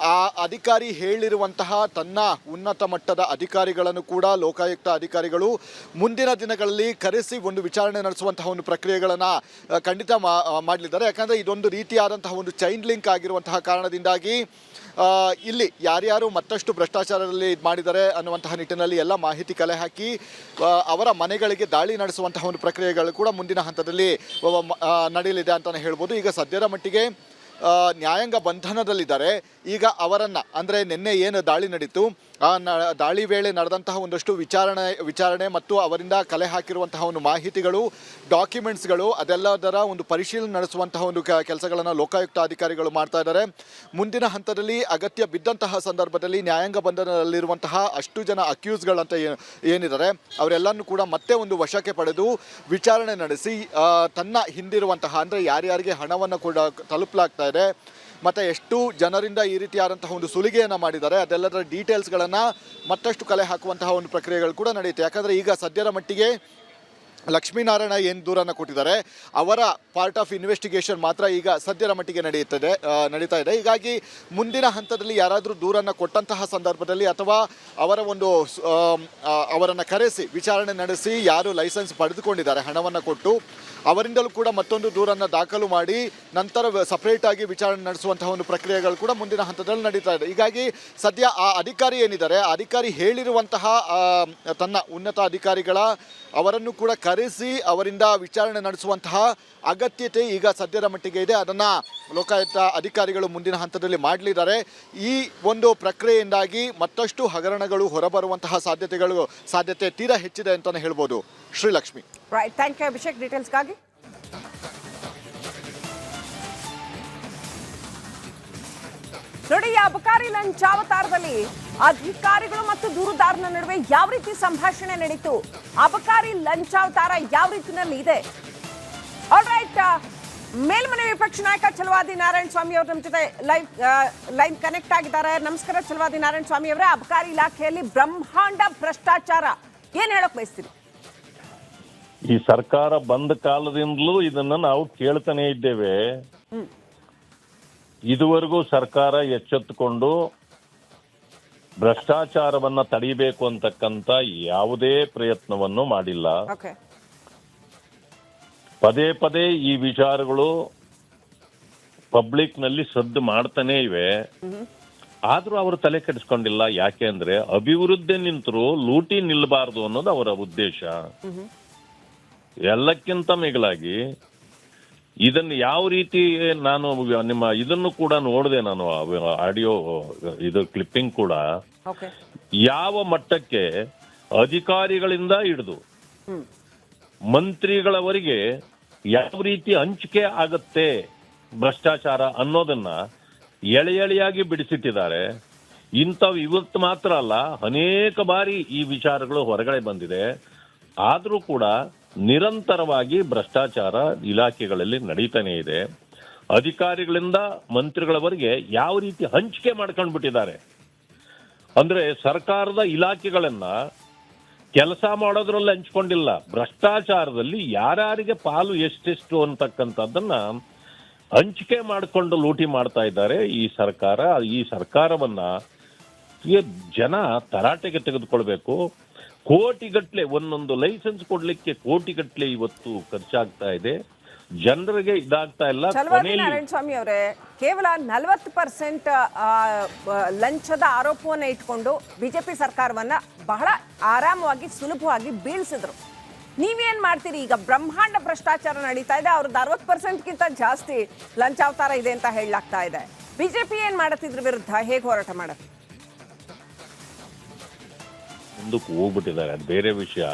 ಆ ಅಧಿಕಾರಿ ಹೇಳಿರುವಂತಹ ತನ್ನ ಉನ್ನತ ಮಟ್ಟದ ಅಧಿಕಾರಿಗಳನ್ನು ಕೂಡ ಲೋಕಾಯುಕ್ತ ಅಧಿಕಾರಿಗಳು ಮುಂದಿನ ದಿನಗಳಲ್ಲಿ ಕರೆಸಿ ಒಂದು ವಿಚಾರಣೆ ನಡೆಸುವಂತಹ ಒಂದು ಪ್ರಕ್ರಿಯೆಗಳನ್ನು ಖಂಡಿತ ಮಾಡಲಿದ್ದಾರೆ. ಯಾಕಂದರೆ ಇದೊಂದು ರೀತಿಯಾದಂತಹ ಒಂದು ಚೈನ್ ಲಿಂಕ್ ಆಗಿರುವಂತಹ ಕಾರಣದಿಂದಾಗಿ ಇಲ್ಲಿ ಯಾರ್ಯಾರು ಮತ್ತಷ್ಟು ಭ್ರಷ್ಟಾಚಾರದಲ್ಲಿ ಇದು ಮಾಡಿದ್ದಾರೆ ಅನ್ನುವಂತಹ ನಿಟ್ಟಿನಲ್ಲಿ ಎಲ್ಲ ಮಾಹಿತಿ ಕಲೆ ಹಾಕಿ ಅವರ ಮನೆಗಳಿಗೆ ದಾಳಿ ನಡೆಸುವಂತಹ ಒಂದು ಪ್ರಕ್ರಿಯೆಗಳು ಕೂಡ ಮುಂದಿನ ಹಂತದಲ್ಲಿ ನಡೆಯಲಿದೆ ಅಂತಲೇ ಹೇಳ್ಬೋದು. ಈಗ ಸದ್ಯದ ಮಟ್ಟಿಗೆ ನ್ಯಾಯಾಂಗ ಬಂಧನದಲ್ಲಿದ್ದಾರೆ. ಈಗ ಅವರನ್ನು ಅಂದರೆ ನಿನ್ನೆ ಏನು ದಾಳಿ ನಡೀತು ದಾಳಿ ವೇಳೆ ನಡೆದಂತಹ ಒಂದಷ್ಟು ವಿಚಾರಣೆ ಮತ್ತು ಅವರಿಂದ ಕಲೆ ಹಾಕಿರುವಂತಹ ಒಂದು ಮಾಹಿತಿಗಳು, ಡಾಕ್ಯುಮೆಂಟ್ಸ್ಗಳು ಅದೆಲ್ಲದರ ಒಂದು ಪರಿಶೀಲನೆ ನಡೆಸುವಂತಹ ಒಂದು ಕೆಲಸಗಳನ್ನು ಲೋಕಾಯುಕ್ತ ಅಧಿಕಾರಿಗಳು ಮಾಡ್ತಾ ಇದ್ದಾರೆ. ಮುಂದಿನ ಹಂತದಲ್ಲಿ ಅಗತ್ಯ ಬಿದ್ದಂತಹ ಸಂದರ್ಭದಲ್ಲಿ ನ್ಯಾಯಾಂಗ ಬಂಧನದಲ್ಲಿರುವಂತಹ ಅಷ್ಟು ಜನ ಅಕ್ಯೂಸ್ಗಳಂತ ಏನಿದ್ದಾರೆ ಅವರೆಲ್ಲನೂ ಕೂಡ ಮತ್ತೆ ಒಂದು ವಶಕ್ಕೆ ಪಡೆದು ವಿಚಾರಣೆ ನಡೆಸಿ ತನ್ನ ಹಿಂದಿರುವಂತಹ ಅಂದರೆ ಯಾರ್ಯಾರಿಗೆ ಹಣವನ್ನು ಕೂಡ ತಲುಪಲಾಗ್ತಾ ಇದೆ ಮತ್ತು ಎಷ್ಟು ಜನರಿಂದ ಈ ರೀತಿಯಾದಂತಹ ಒಂದು ಸುಲಿಗೆಯನ್ನು ಮಾಡಿದ್ದಾರೆ ಅದೆಲ್ಲದರ ಡೀಟೇಲ್ಸ್ಗಳನ್ನು ಮತ್ತಷ್ಟು ಕಲೆ ಹಾಕುವಂತಹ ಒಂದು ಪ್ರಕ್ರಿಯೆಗಳು ಕೂಡ ನಡೆಯುತ್ತೆ. ಯಾಕಂದರೆ ಈಗ ಸದ್ಯದ ಮಟ್ಟಿಗೆ ಲಕ್ಷ್ಮೀನಾರಾಯಣ ಏನು ದೂರನ್ನು ಕೊಟ್ಟಿದ್ದಾರೆ ಅವರ ಪಾರ್ಟ್ ಆಫ್ ಇನ್ವೆಸ್ಟಿಗೇಷನ್ ಮಾತ್ರ ಈಗ ಸದ್ಯದ ಮಟ್ಟಿಗೆ ನಡೀತಾ ಇದೆ. ಹೀಗಾಗಿ ಮುಂದಿನ ಹಂತದಲ್ಲಿ ಯಾರಾದರೂ ದೂರನ್ನು ಕೊಟ್ಟಂತಹ ಸಂದರ್ಭದಲ್ಲಿ ಅಥವಾ ಅವರನ್ನು ಕರೆಸಿ ವಿಚಾರಣೆ ನಡೆಸಿ ಯಾರು ಲೈಸೆನ್ಸ್ ಪಡೆದುಕೊಂಡಿದ್ದಾರೆ ಹಣವನ್ನು ಕೊಟ್ಟು ಅವರಿಂದಲೂ ಕೂಡ ಮತ್ತೊಂದು ದೂರನ್ನು ದಾಖಲು ಮಾಡಿ ನಂತರ ಸಪ್ರೇಟಾಗಿ ವಿಚಾರಣೆ ನಡೆಸುವಂತಹ ಒಂದು ಪ್ರಕ್ರಿಯೆಗಳು ಕೂಡ ಮುಂದಿನ ಹಂತದಲ್ಲಿ ನಡೀತಾ ಇದೆ. ಹೀಗಾಗಿ ಸದ್ಯ ಆ ಅಧಿಕಾರಿ ಏನಿದ್ದಾರೆ ಆ ಅಧಿಕಾರಿ ಹೇಳಿರುವಂತಹ ತನ್ನ ಉನ್ನತ ಅಧಿಕಾರಿಗಳ ಅವರನ್ನು ಕೂಡ ಕರೆಸಿ ಅವರಿಂದ ವಿಚಾರಣೆ ನಡೆಸುವಂತಹ ಅಗತ್ಯತೆ ಈಗ ಸದ್ಯದ ಮಟ್ಟಿಗೆ ಇದೆ. ಅದನ್ನು ಲೋಕಾಯುಕ್ತ ಅಧಿಕಾರಿಗಳು ಮುಂದಿನ ಹಂತದಲ್ಲಿ ಮಾಡಲಿದ್ದಾರೆ. ಈ ಒಂದು ಪ್ರಕ್ರಿಯೆಯಿಂದಾಗಿ ಮತ್ತಷ್ಟು ಹಗರಣಗಳು ಹೊರಬರುವಂತಹ ಸಾಧ್ಯತೆ ತೀರಾ ಹೆಚ್ಚಿದೆ ಅಂತಲೇ ಹೇಳ್ಬೋದು. Srilakshmi. Right, thank you Abhishek ಡೀಟೇಲ್ಸ್ಗಾಗಿ. ನೋಡಿ, ಈ ಅಬಕಾರಿ ಲಂಚಾವತಾರದಲ್ಲಿ ಅಧಿಕಾರಿಗಳು ಮತ್ತು ದೂರುದಾರನ ನಡುವೆ ಯಾವ ರೀತಿ ಸಂಭಾಷಣೆ ನಡೀತು, ಅಬಕಾರಿ ಲಂಚಾವತಾರ ಯಾವ ರೀತಿನಲ್ಲಿ ಇದೆ. ಆಲ್ರೈಟ್, ಮೇಲ್ಮನೆ ವಿಪಕ್ಷ ನಾಯಕ ಛಲವಾದಿ ನಾರಾಯಣ ಸ್ವಾಮಿ ಅವರು ನಮ್ಮ ಜೊತೆ ಲೈನ್ ಕನೆಕ್ಟ್ ಆಗಿದ್ದಾರೆ. ನಮಸ್ಕಾರ ಛಲವಾದಿ ನಾರಾಯಣ ಸ್ವಾಮಿ ಅವರೇ. ಅಬಕಾರಿ ಇಲಾಖೆಯಲ್ಲಿ ಬ್ರಹ್ಮಾಂಡ ಭ್ರಷ್ಟಾಚಾರ, ಏನ್ ಹೇಳಕ್ ಬಯಸ್ತೀರಿ? ಈ ಸರ್ಕಾರ ಬಂದ ಕಾಲದಿಂದಲೂ ಇದನ್ನ ನಾವು ಕೇಳ್ತಾನೆ ಇದ್ದೇವೆ. ಇದುವರೆಗೂ ಸರ್ಕಾರ ಎಚ್ಚೆತ್ತುಕೊಂಡು ಭ್ರಷ್ಟಾಚಾರವನ್ನ ತಡೆಯಬೇಕು ಅಂತಕ್ಕಂಥ ಯಾವುದೇ ಪ್ರಯತ್ನವನ್ನು ಮಾಡಿಲ್ಲ. ಪದೇ ಪದೇ ಈ ವಿಚಾರಗಳು ಪಬ್ಲಿಕ್ ನಲ್ಲಿ ಸದ್ದು ಮಾಡ್ತಾನೆ ಇವೆ. ಆದ್ರೂ ಅವರು ತಲೆ ಕೆಡಿಸ್ಕೊಂಡಿಲ್ಲ. ಯಾಕೆ ಅಂದ್ರೆ ಅಭಿವೃದ್ಧಿ ನಿಂತರೂ ಲೂಟಿ ನಿಲ್ಲಬಾರದು ಅನ್ನೋದು ಅವರ ಉದ್ದೇಶ. ಎಲ್ಲಕ್ಕಿಂತ ಮಿಗಿಲಾಗಿ ಇದನ್ನು ಯಾವ ರೀತಿ ನಾನು ನಿಮ್ಮ ಇದನ್ನು ಕೂಡ ನೋಡಿದೆ, ನಾನು ಆಡಿಯೋ ಇದು ಕ್ಲಿಪ್ಪಿಂಗ್ ಕೂಡ, ಯಾವ ಮಟ್ಟಕ್ಕೆ ಅಧಿಕಾರಿಗಳಿಂದ ಹಿಡಿದು ಮಂತ್ರಿಗಳವರೆಗೆ ಯಾವ ರೀತಿ ಹಂಚಿಕೆ ಆಗತ್ತೆ ಭ್ರಷ್ಟಾಚಾರ ಅನ್ನೋದನ್ನ ಎಳೆಯಾಗಿ ಬಿಡಿಸಿಟ್ಟಿದ್ದಾರೆ. ಇಂಥವು ಇವತ್ತು ಮಾತ್ರ ಅಲ್ಲ, ಅನೇಕ ಬಾರಿ ಈ ವಿಚಾರಗಳು ಹೊರಗಡೆ ಬಂದಿದೆ. ಆದರೂ ಕೂಡ ನಿರಂತರವಾಗಿ ಭ್ರಷ್ಟಾಚಾರ ಇಲಾಖೆಗಳಲ್ಲಿ ನಡೀತಾನೆ ಇದೆ. ಅಧಿಕಾರಿಗಳಿಂದ ಮಂತ್ರಿಗಳವರೆಗೆ ಯಾವ ರೀತಿ ಹಂಚಿಕೆ ಮಾಡ್ಕೊಂಡು ಬಿಟ್ಟಿದ್ದಾರೆ ಅಂದ್ರೆ, ಸರ್ಕಾರದ ಇಲಾಖೆಗಳನ್ನ ಕೆಲಸ ಮಾಡೋದ್ರಲ್ಲಿ ಹಂಚ್ಕೊಂಡಿಲ್ಲ, ಭ್ರಷ್ಟಾಚಾರದಲ್ಲಿ ಯಾರ್ಯಾರಿಗೆ ಪಾಲು ಎಷ್ಟೆಷ್ಟು ಅಂತಕ್ಕಂಥದ್ದನ್ನ ಹಂಚಿಕೆ ಮಾಡಿಕೊಂಡು ಲೂಟಿ ಮಾಡ್ತಾ ಇದ್ದಾರೆ ಈ ಸರ್ಕಾರ. ಈ ಸರ್ಕಾರವನ್ನ ಜನ ತರಾಟೆಗೆ ತೆಗೆದುಕೊಳ್ಬೇಕು. ಕೋಟಿಗಟ್ಲೆ ಒಂದೊಂದು ಲೈಸೆನ್ಸ್ ಕೊಡ್ಲಿಕ್ಕೆ ಕೋಟಿಗಟ್ಲೆ ಇವತ್ತು ಖರ್ಚಾಗ್ತಾ ಇದೆ. ಜನರಿಗೆ ಇದಾಗ್ತಾ ಇಲ್ಲ. ನಾರಾಯಣ ಸ್ವಾಮಿ ಅವರೇ, ಕೇವಲ 40% ಲಂಚದ ಆರೋಪವನ್ನ ಇಟ್ಕೊಂಡು ಬಿಜೆಪಿ ಸರ್ಕಾರವನ್ನ ಬಹಳ ಆರಾಮವಾಗಿ ಸುಲಭವಾಗಿ ಬೀಳ್ಸಿದ್ರು. ನೀವೇನ್ ಮಾಡ್ತೀರಿ? ಈಗ ಬ್ರಹ್ಮಾಂಡ ಭ್ರಷ್ಟಾಚಾರ ನಡೀತಾ ಇದೆ, ಅವ್ರದ್ದು 60%ಗಿಂತ ಜಾಸ್ತಿ ಲಂಚಾವತಾರ ಇದೆ ಅಂತ ಹೇಳಲಾಗ್ತಾ ಇದೆ. ಬಿಜೆಪಿ ಏನ್ ಮಾಡತ್ತಿದ್ರ ವಿರುದ್ಧ ಹೇಗೆ ಹೋರಾಟ ಮಾಡತ್ತೆ? ಮುಂದಕ್ಕೆ ಹೋಗ್ಬಿಟ್ಟಿದ್ದಾರೆ, ಅದು ಬೇರೆ ವಿಷಯ.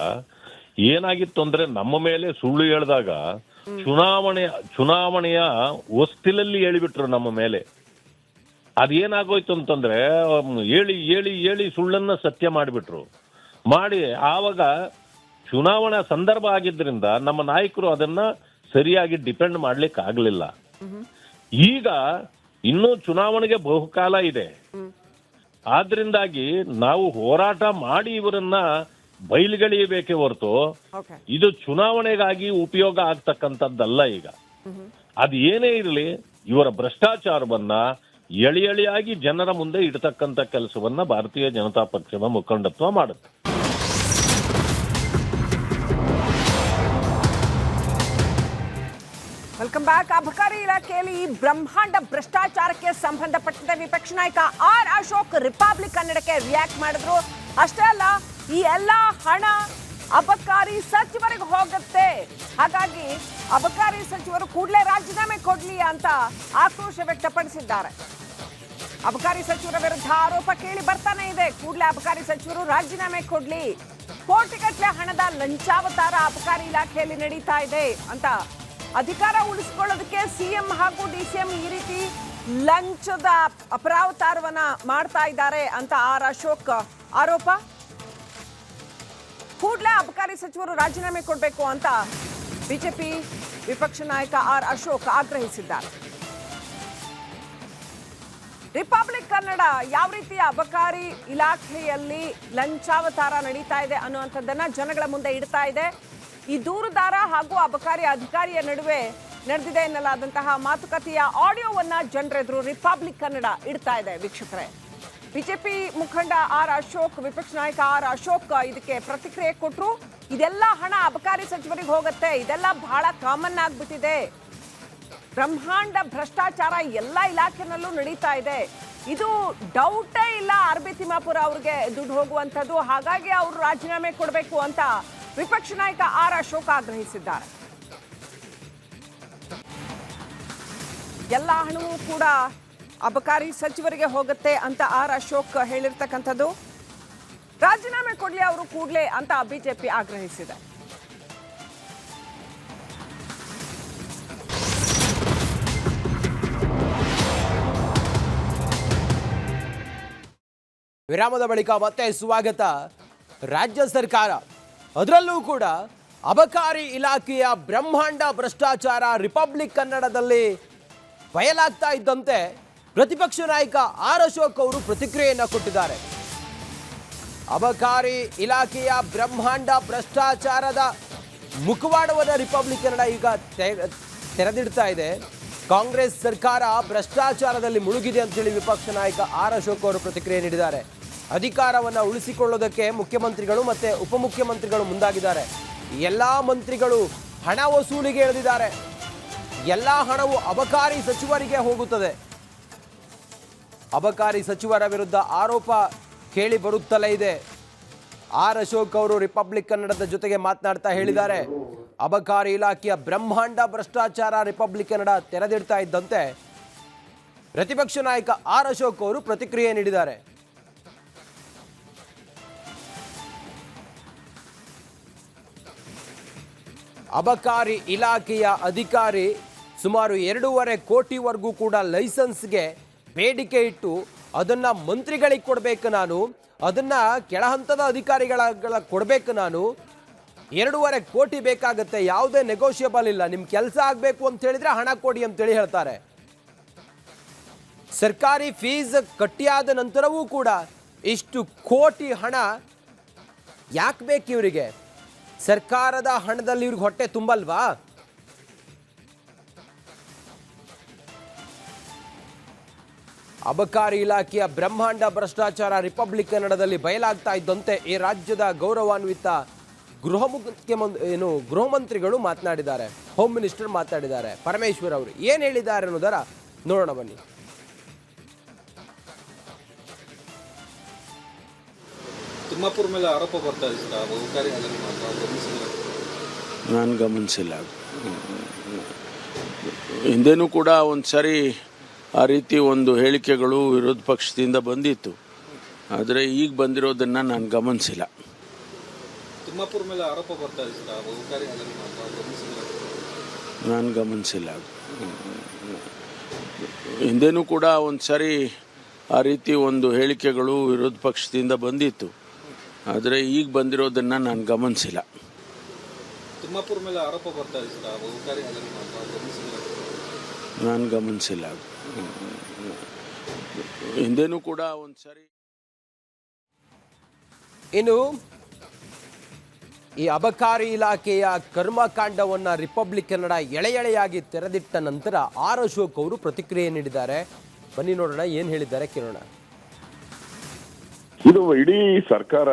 ಏನಾಗಿತ್ತು ಅಂದ್ರೆ, ನಮ್ಮ ಮೇಲೆ ಸುಳ್ಳು ಹೇಳಿದಾಗ ಚುನಾವಣೆಯ ಹೊಸ್ತಿಲಲ್ಲಿ ಹೇಳಿಬಿಟ್ರು ನಮ್ಮ ಮೇಲೆ. ಅದೇನಾಗೋಯ್ತು ಅಂತಂದ್ರೆ, ಹೇಳಿ ಸುಳ್ಳನ್ನ ಸತ್ಯ ಮಾಡಿಬಿಟ್ರು. ಮಾಡಿ ಆವಾಗ ಚುನಾವಣಾ ಸಂದರ್ಭ ಆಗಿದ್ರಿಂದ ನಮ್ಮ ನಾಯಕರು ಅದನ್ನ ಸರಿಯಾಗಿ ಡಿಪೆಂಡ್ ಮಾಡ್ಲಿಕ್ಕೆ ಆಗ್ಲಿಲ್ಲ. ಈಗ ಇನ್ನೂ ಚುನಾವಣೆಗೆ ಬಹುಕಾಲ ಇದೆ. ಆದ್ರಿಂದಾಗಿ ನಾವು ಹೋರಾಟ ಮಾಡಿ ಇವರನ್ನ ಬಯಲುಗೆಳೆಯಬೇಕೇ ಹೊರತು ಇದು ಚುನಾವಣೆಗಾಗಿ ಉಪಯೋಗ ಆಗ್ತಕ್ಕಂಥದ್ದಲ್ಲ. ಈಗ ಅದು ಏನೇ ಇರಲಿ, ಇವರ ಭ್ರಷ್ಟಾಚಾರವನ್ನ ಎಳೆಯಾಗಿ ಜನರ ಮುಂದೆ ಇಡತಕ್ಕಂಥ ಕೆಲಸವನ್ನ ಭಾರತೀಯ ಜನತಾ ಪಕ್ಷದ ಮುಖಂಡತ್ವ ಮಾಡುತ್ತೆ. Welcome back. ಅಬಕಾರಿ ಇಲಾಖೆಯಲ್ಲಿ ಈ ಬ್ರಹ್ಮಾಂಡ ಭ್ರಷ್ಟಾಚಾರಕ್ಕೆ ಸಂಬಂಧಪಟ್ಟಂತೆ ವಿಪಕ್ಷ ನಾಯಕ ಆರ್ ಅಶೋಕ್ ರಿಪಬ್ಲಿಕ್ ಕನ್ನಡಕ್ಕೆ ರಿಯಾಕ್ಟ್ ಮಾಡಿದ್ರು. ಅಷ್ಟೇ ಅಲ್ಲ, ಈ ಎಲ್ಲಾ ಹಣ ಅಬಕಾರಿ ಸಚಿವರಿಗೆ ಹೋಗುತ್ತೆ, ಹಾಗಾಗಿ ಅಬಕಾರಿ ಸಚಿವರು ಕೂಡಲೇ ರಾಜೀನಾಮೆ ಕೊಡ್ಲಿ ಅಂತ ಆಕ್ರೋಶ ವ್ಯಕ್ತಪಡಿಸಿದ್ದಾರೆ. ಅಬಕಾರಿ ಸಚಿವರ ವಿರುದ್ಧ ಆರೋಪ ಕೇಳಿ ಬರ್ತಾನೆ ಇದೆ. ಕೂಡಲೇ ಅಬಕಾರಿ ಸಚಿವರು ರಾಜೀನಾಮೆ ಕೊಡ್ಲಿ, ಕೋಟಿಗಟ್ಟಲೆ ಹಣದ ಲಂಚಾವತಾರ ಅಬಕಾರಿ ಇಲಾಖೆಯಲ್ಲಿ ನಡೀತಾ ಇದೆ ಅಂತ ಅಧಿಕಾರ ಉಳಿಸಿಕೊಳ್ಳೋದಕ್ಕೆ ಸಿಎಂ ಹಾಗೂ ಡಿಸಿಎಂ ಈ ರೀತಿ ಲಂಚದ ಅಪರಾವತಾರವನ್ನ ಮಾಡ್ತಾ ಇದ್ದಾರೆ ಅಂತ ಆರ್ ಅಶೋಕ್ ಆರೋಪ. ಕೂಡಲೇ ಅಬಕಾರಿ ಸಚಿವರು ರಾಜೀನಾಮೆ ಕೊಡಬೇಕು ಅಂತ ಬಿಜೆಪಿ ವಿಪಕ್ಷ ನಾಯಕ ಆರ್ ಅಶೋಕ್ ಆಗ್ರಹಿಸಿದ್ದಾರೆ. ರಿಪಬ್ಲಿಕ್ ಕನ್ನಡ ಯಾವ ರೀತಿ ಅಬಕಾರಿ ಇಲಾಖೆಯಲ್ಲಿ ಲಂಚಾವತಾರ ನಡೀತಾ ಇದೆ ಅನ್ನುವಂಥದ್ದನ್ನ ಜನಗಳ ಮುಂದೆ ಇಡ್ತಾ ಇದೆ. ಈ ದೂರುದಾರ ಹಾಗೂ ಅಬಕಾರಿ ಅಧಿಕಾರಿಯ ನಡುವೆ ನಡೆದಿದೆ ಎನ್ನಲಾದಂತಹ ಮಾತುಕತೆಯ ಆಡಿಯೋವನ್ನ ಜನರೆದುರು ರಿಪಬ್ಲಿಕ್ ಕನ್ನಡ ಇಡ್ತಾ ಇದೆ. ವೀಕ್ಷಕರೇ, ಬಿಜೆಪಿ ಮುಖಂಡ ಆರ್ ಅಶೋಕ್, ವಿಪಕ್ಷ ನಾಯಕ ಆರ್ ಅಶೋಕ್ ಇದಕ್ಕೆ ಪ್ರತಿಕ್ರಿಯೆ ಕೊಟ್ಟರು. ಇದೆಲ್ಲ ಹಣ ಅಬಕಾರಿ ಸಚಿವರಿಗೆ ಹೋಗುತ್ತೆ, ಇದೆಲ್ಲ ಬಹಳ ಕಾಮನ್ ಆಗ್ಬಿಟ್ಟಿದೆ, ಬ್ರಹ್ಮಾಂಡ ಭ್ರಷ್ಟಾಚಾರ ಎಲ್ಲ ಇಲಾಖೆನಲ್ಲೂ ನಡೀತಾ ಇದೆ, ಇದು ಡೌಟೇ ಇಲ್ಲ ಆರ್ ಬಿ ತಿಮ್ಮಾಪುರ ಅವ್ರಿಗೆ ದುಡ್ಡು ಹೋಗುವಂಥದ್ದು, ಹಾಗಾಗಿ ಅವರು ರಾಜೀನಾಮೆ ಕೊಡಬೇಕು ಅಂತ ವಿಪಕ್ಷ ನಾಯಕ ಆರ್ ಅಶೋಕ್ ಆಗ್ರಹಿಸಿದ್ದಾರೆ. ಎಲ್ಲ ಹಣವೂ ಕೂಡ ಅಬಕಾರಿ ಸಚಿವರಿಗೆ ಹೋಗುತ್ತೆ ಅಂತ ಆರ್ ಅಶೋಕ್ ಹೇಳಿರ್ತಕ್ಕಂಥದ್ದು. ರಾಜೀನಾಮೆ ಕೊಡ್ಲಿ ಅವರು ಕೂಡಲೇ ಅಂತ ಬಿಜೆಪಿ ಆಗ್ರಹಿಸಿದೆ. ವಿರಾಮದ ಬಳಿಕ ಮತ್ತೆ ಸ್ವಾಗತ. ರಾಜ್ಯ ಸರ್ಕಾರ ಅದರಲ್ಲೂ ಕೂಡ ಅಬಕಾರಿ ಇಲಾಖೆಯ ಬ್ರಹ್ಮಾಂಡ ಭ್ರಷ್ಟಾಚಾರ ರಿಪಬ್ಲಿಕ್ ಕನ್ನಡದಲ್ಲಿ ಬಯಲಾಗ್ತಾ ಇದ್ದಂತೆ ಪ್ರತಿಪಕ್ಷ ನಾಯಕ ಆರ್ ಅಶೋಕ್ ಅವರು ಪ್ರತಿಕ್ರಿಯೆಯನ್ನು ಕೊಟ್ಟಿದ್ದಾರೆ. ಅಬಕಾರಿ ಇಲಾಖೆಯ ಬ್ರಹ್ಮಾಂಡ ಭ್ರಷ್ಟಾಚಾರದ ಮುಖವಾಡವನ್ನು ರಿಪಬ್ಲಿಕ್ ಕನ್ನಡ ಈಗ ತೆರೆದಿಡ್ತಾ ಇದೆ. ಕಾಂಗ್ರೆಸ್ ಸರ್ಕಾರ ಭ್ರಷ್ಟಾಚಾರದಲ್ಲಿ ಮುಳುಗಿದೆ ಅಂತೇಳಿ ವಿಪಕ್ಷ ನಾಯಕ ಆರ್ ಅಶೋಕ್ ಅವರು ಪ್ರತಿಕ್ರಿಯೆ ನೀಡಿದ್ದಾರೆ. ಅಧಿಕಾರವನ್ನು ಉಳಿಸಿಕೊಳ್ಳೋದಕ್ಕೆ ಮುಖ್ಯಮಂತ್ರಿಗಳು ಮತ್ತು ಉಪಮುಖ್ಯಮಂತ್ರಿಗಳು ಮುಂದಾಗಿದ್ದಾರೆ. ಎಲ್ಲ ಮಂತ್ರಿಗಳು ಹಣ ವಸೂಲಿಗೆ ಇಳಿದಿದ್ದಾರೆ. ಎಲ್ಲ ಹಣವು ಅಬಕಾರಿ ಸಚಿವರಿಗೆ ಹೋಗುತ್ತದೆ. ಅಬಕಾರಿ ಸಚಿವರ ವಿರುದ್ಧ ಆರೋಪ ಕೇಳಿ ಬರುತ್ತಲೇ ಇದೆ. ಆರ್ ಅಶೋಕ್ ಅವರು ರಿಪಬ್ಲಿಕ್ ಕನ್ನಡದ ಜೊತೆಗೆ ಮಾತನಾಡ್ತಾ ಹೇಳಿದ್ದಾರೆ, ಅಬಕಾರಿ ಇಲಾಖೆಯ ಬ್ರಹ್ಮಾಂಡ ಭ್ರಷ್ಟಾಚಾರ ರಿಪಬ್ಲಿಕ್ ಕನ್ನಡ ತೆರೆದಿಡ್ತಾ ಇದ್ದಂತೆ ಪ್ರತಿಪಕ್ಷ ನಾಯಕ ಆರ್ ಅಶೋಕ್ ಅವರು ಪ್ರತಿಕ್ರಿಯೆ ನೀಡಿದ್ದಾರೆ. ಅಬಕಾರಿ ಇಲಾಖೆಯ ಅಧಿಕಾರಿ ಸುಮಾರು 2.5 ಕೋಟಿವರೆಗೂ ಕೂಡ ಲೈಸೆನ್ಸ್ಗೆ ಬೇಡಿಕೆ ಇಟ್ಟು ಅದನ್ನು ಮಂತ್ರಿಗಳಿಗೆ ಕೊಡಬೇಕು, ನಾನು ಅದನ್ನು ಕೆಳಹಂತದ ಅಧಿಕಾರಿಗಳ ಕೊಡಬೇಕು, ನಾನು 2.5 ಕೋಟಿ ಬೇಕಾಗುತ್ತೆ, ಯಾವುದೇ ನೆಗೋಷಿಯಬಲ್ ಇಲ್ಲ, ನಿಮ್ಮ ಕೆಲಸ ಆಗಬೇಕು ಅಂತ ಹೇಳಿದ್ರೆ ಹಣ ಕೊಡಿ ಅಂತೇಳಿ ಹೇಳ್ತಾರೆ. ಸರ್ಕಾರಿ ಫೀಸ್ ಕಟ್ಟಿಯಾದ ನಂತರವೂ ಕೂಡ ಇಷ್ಟು ಕೋಟಿ ಹಣ ಯಾಕೆ ಬೇಕು ಇವರಿಗೆ? ಸರ್ಕಾರದ ಹಣದಲ್ಲಿ ಇವ್ರಿಗೆ ಹೊಟ್ಟೆ ತುಂಬಲ್ವಾ? ಅಬಕಾರಿ ಇಲಾಖೆಯ ಬ್ರಹ್ಮಾಂಡ ಭ್ರಷ್ಟಾಚಾರ ರಿಪಬ್ಲಿಕ್ ಕನ್ನಡದಲ್ಲಿ ಬಯಲಾಗ್ತಾ ಇದ್ದಂತೆ ಈ ರಾಜ್ಯದ ಗೌರವಾನ್ವಿತ ಗೃಹ ಮಂತ್ರಿಗಳು ಮಾತನಾಡಿದ್ದಾರೆ. ಹೋಮ್ ಮಿನಿಸ್ಟರ್ ಮಾತನಾಡಿದ್ದಾರೆ. ಪರಮೇಶ್ವರ್ ಅವರು ಏನು ಹೇಳಿದ್ದಾರೆ ಅನ್ನೋದರ ನೋಡೋಣ ಬನ್ನಿ. ತಿಮ್ಮಾಪುರ ಮೇಲೆ ಆರೋಪ ಬರ್ತಾ ಇದೆ ಸರ್, ಅಬಕಾರಿ ನಾನು ಗಮನಿಸಿಲ್ಲ. ಹಿಂದೆನೂ ಕೂಡ ಒಂದು ಸಾರಿ ಆ ರೀತಿ ಒಂದು ಹೇಳಿಕೆಗಳು ವಿರೋಧ ಪಕ್ಷದಿಂದ ಬಂದಿತ್ತು, ಆದರೆ ಈಗ ಬಂದಿರೋದನ್ನು ನಾನು ಗಮನಿಸಿಲ್ಲ. ತಿಮ್ಮಾಪುರ ಮೇಲೆ ಆರೋಪ ಬರ್ತಾ ಇದೆ ಸರ್, ಅಬಕಾರಿ ನಾನು ಗಮನಿಸಿಲ್ಲ. ಹಿಂದೆನೂ ಕೂಡ ಒಂದು ಸಾರಿ ಆ ರೀತಿ ಒಂದು ಹೇಳಿಕೆಗಳು ವಿರೋಧ ಪಕ್ಷದಿಂದ ಬಂದಿತ್ತು, ಆದರೆ ಈಗ ಬಂದಿರೋದನ್ನು ನಾನು ಗಮನಿಸಿಲ್ಲ. ತಿಮ್ಮಾಪುರ ಮೇಲೆ ಆರೋಪ ಬರ್ತಾ ಇದೆ ಸರ್, ಅಬಕಾರಿ ನಾನು ಗಮನಿಸಿಲ್ಲ. ಹಿಂದೆನೂ ಕೂಡ ಒಂದು ಸಾರಿ. ಇನ್ನು ಈ ಅಬಕಾರಿ ಇಲಾಖೆಯ ಕರ್ಮಕಾಂಡವನ್ನು ರಿಪಬ್ಲಿಕ್ ಕನ್ನಡ ಎಳೆಯಾಗಿ ತೆರೆದಿಟ್ಟ ನಂತರ ಆರ್ ಅಶೋಕ್ ಅವರು ಪ್ರತಿಕ್ರಿಯೆ ನೀಡಿದ್ದಾರೆ. ಬನ್ನಿ ನೋಡೋಣ ಏನು ಹೇಳಿದ್ದಾರೆ, ಕೇಳೋಣ. ಇದು ಇಡೀ ಸರ್ಕಾರ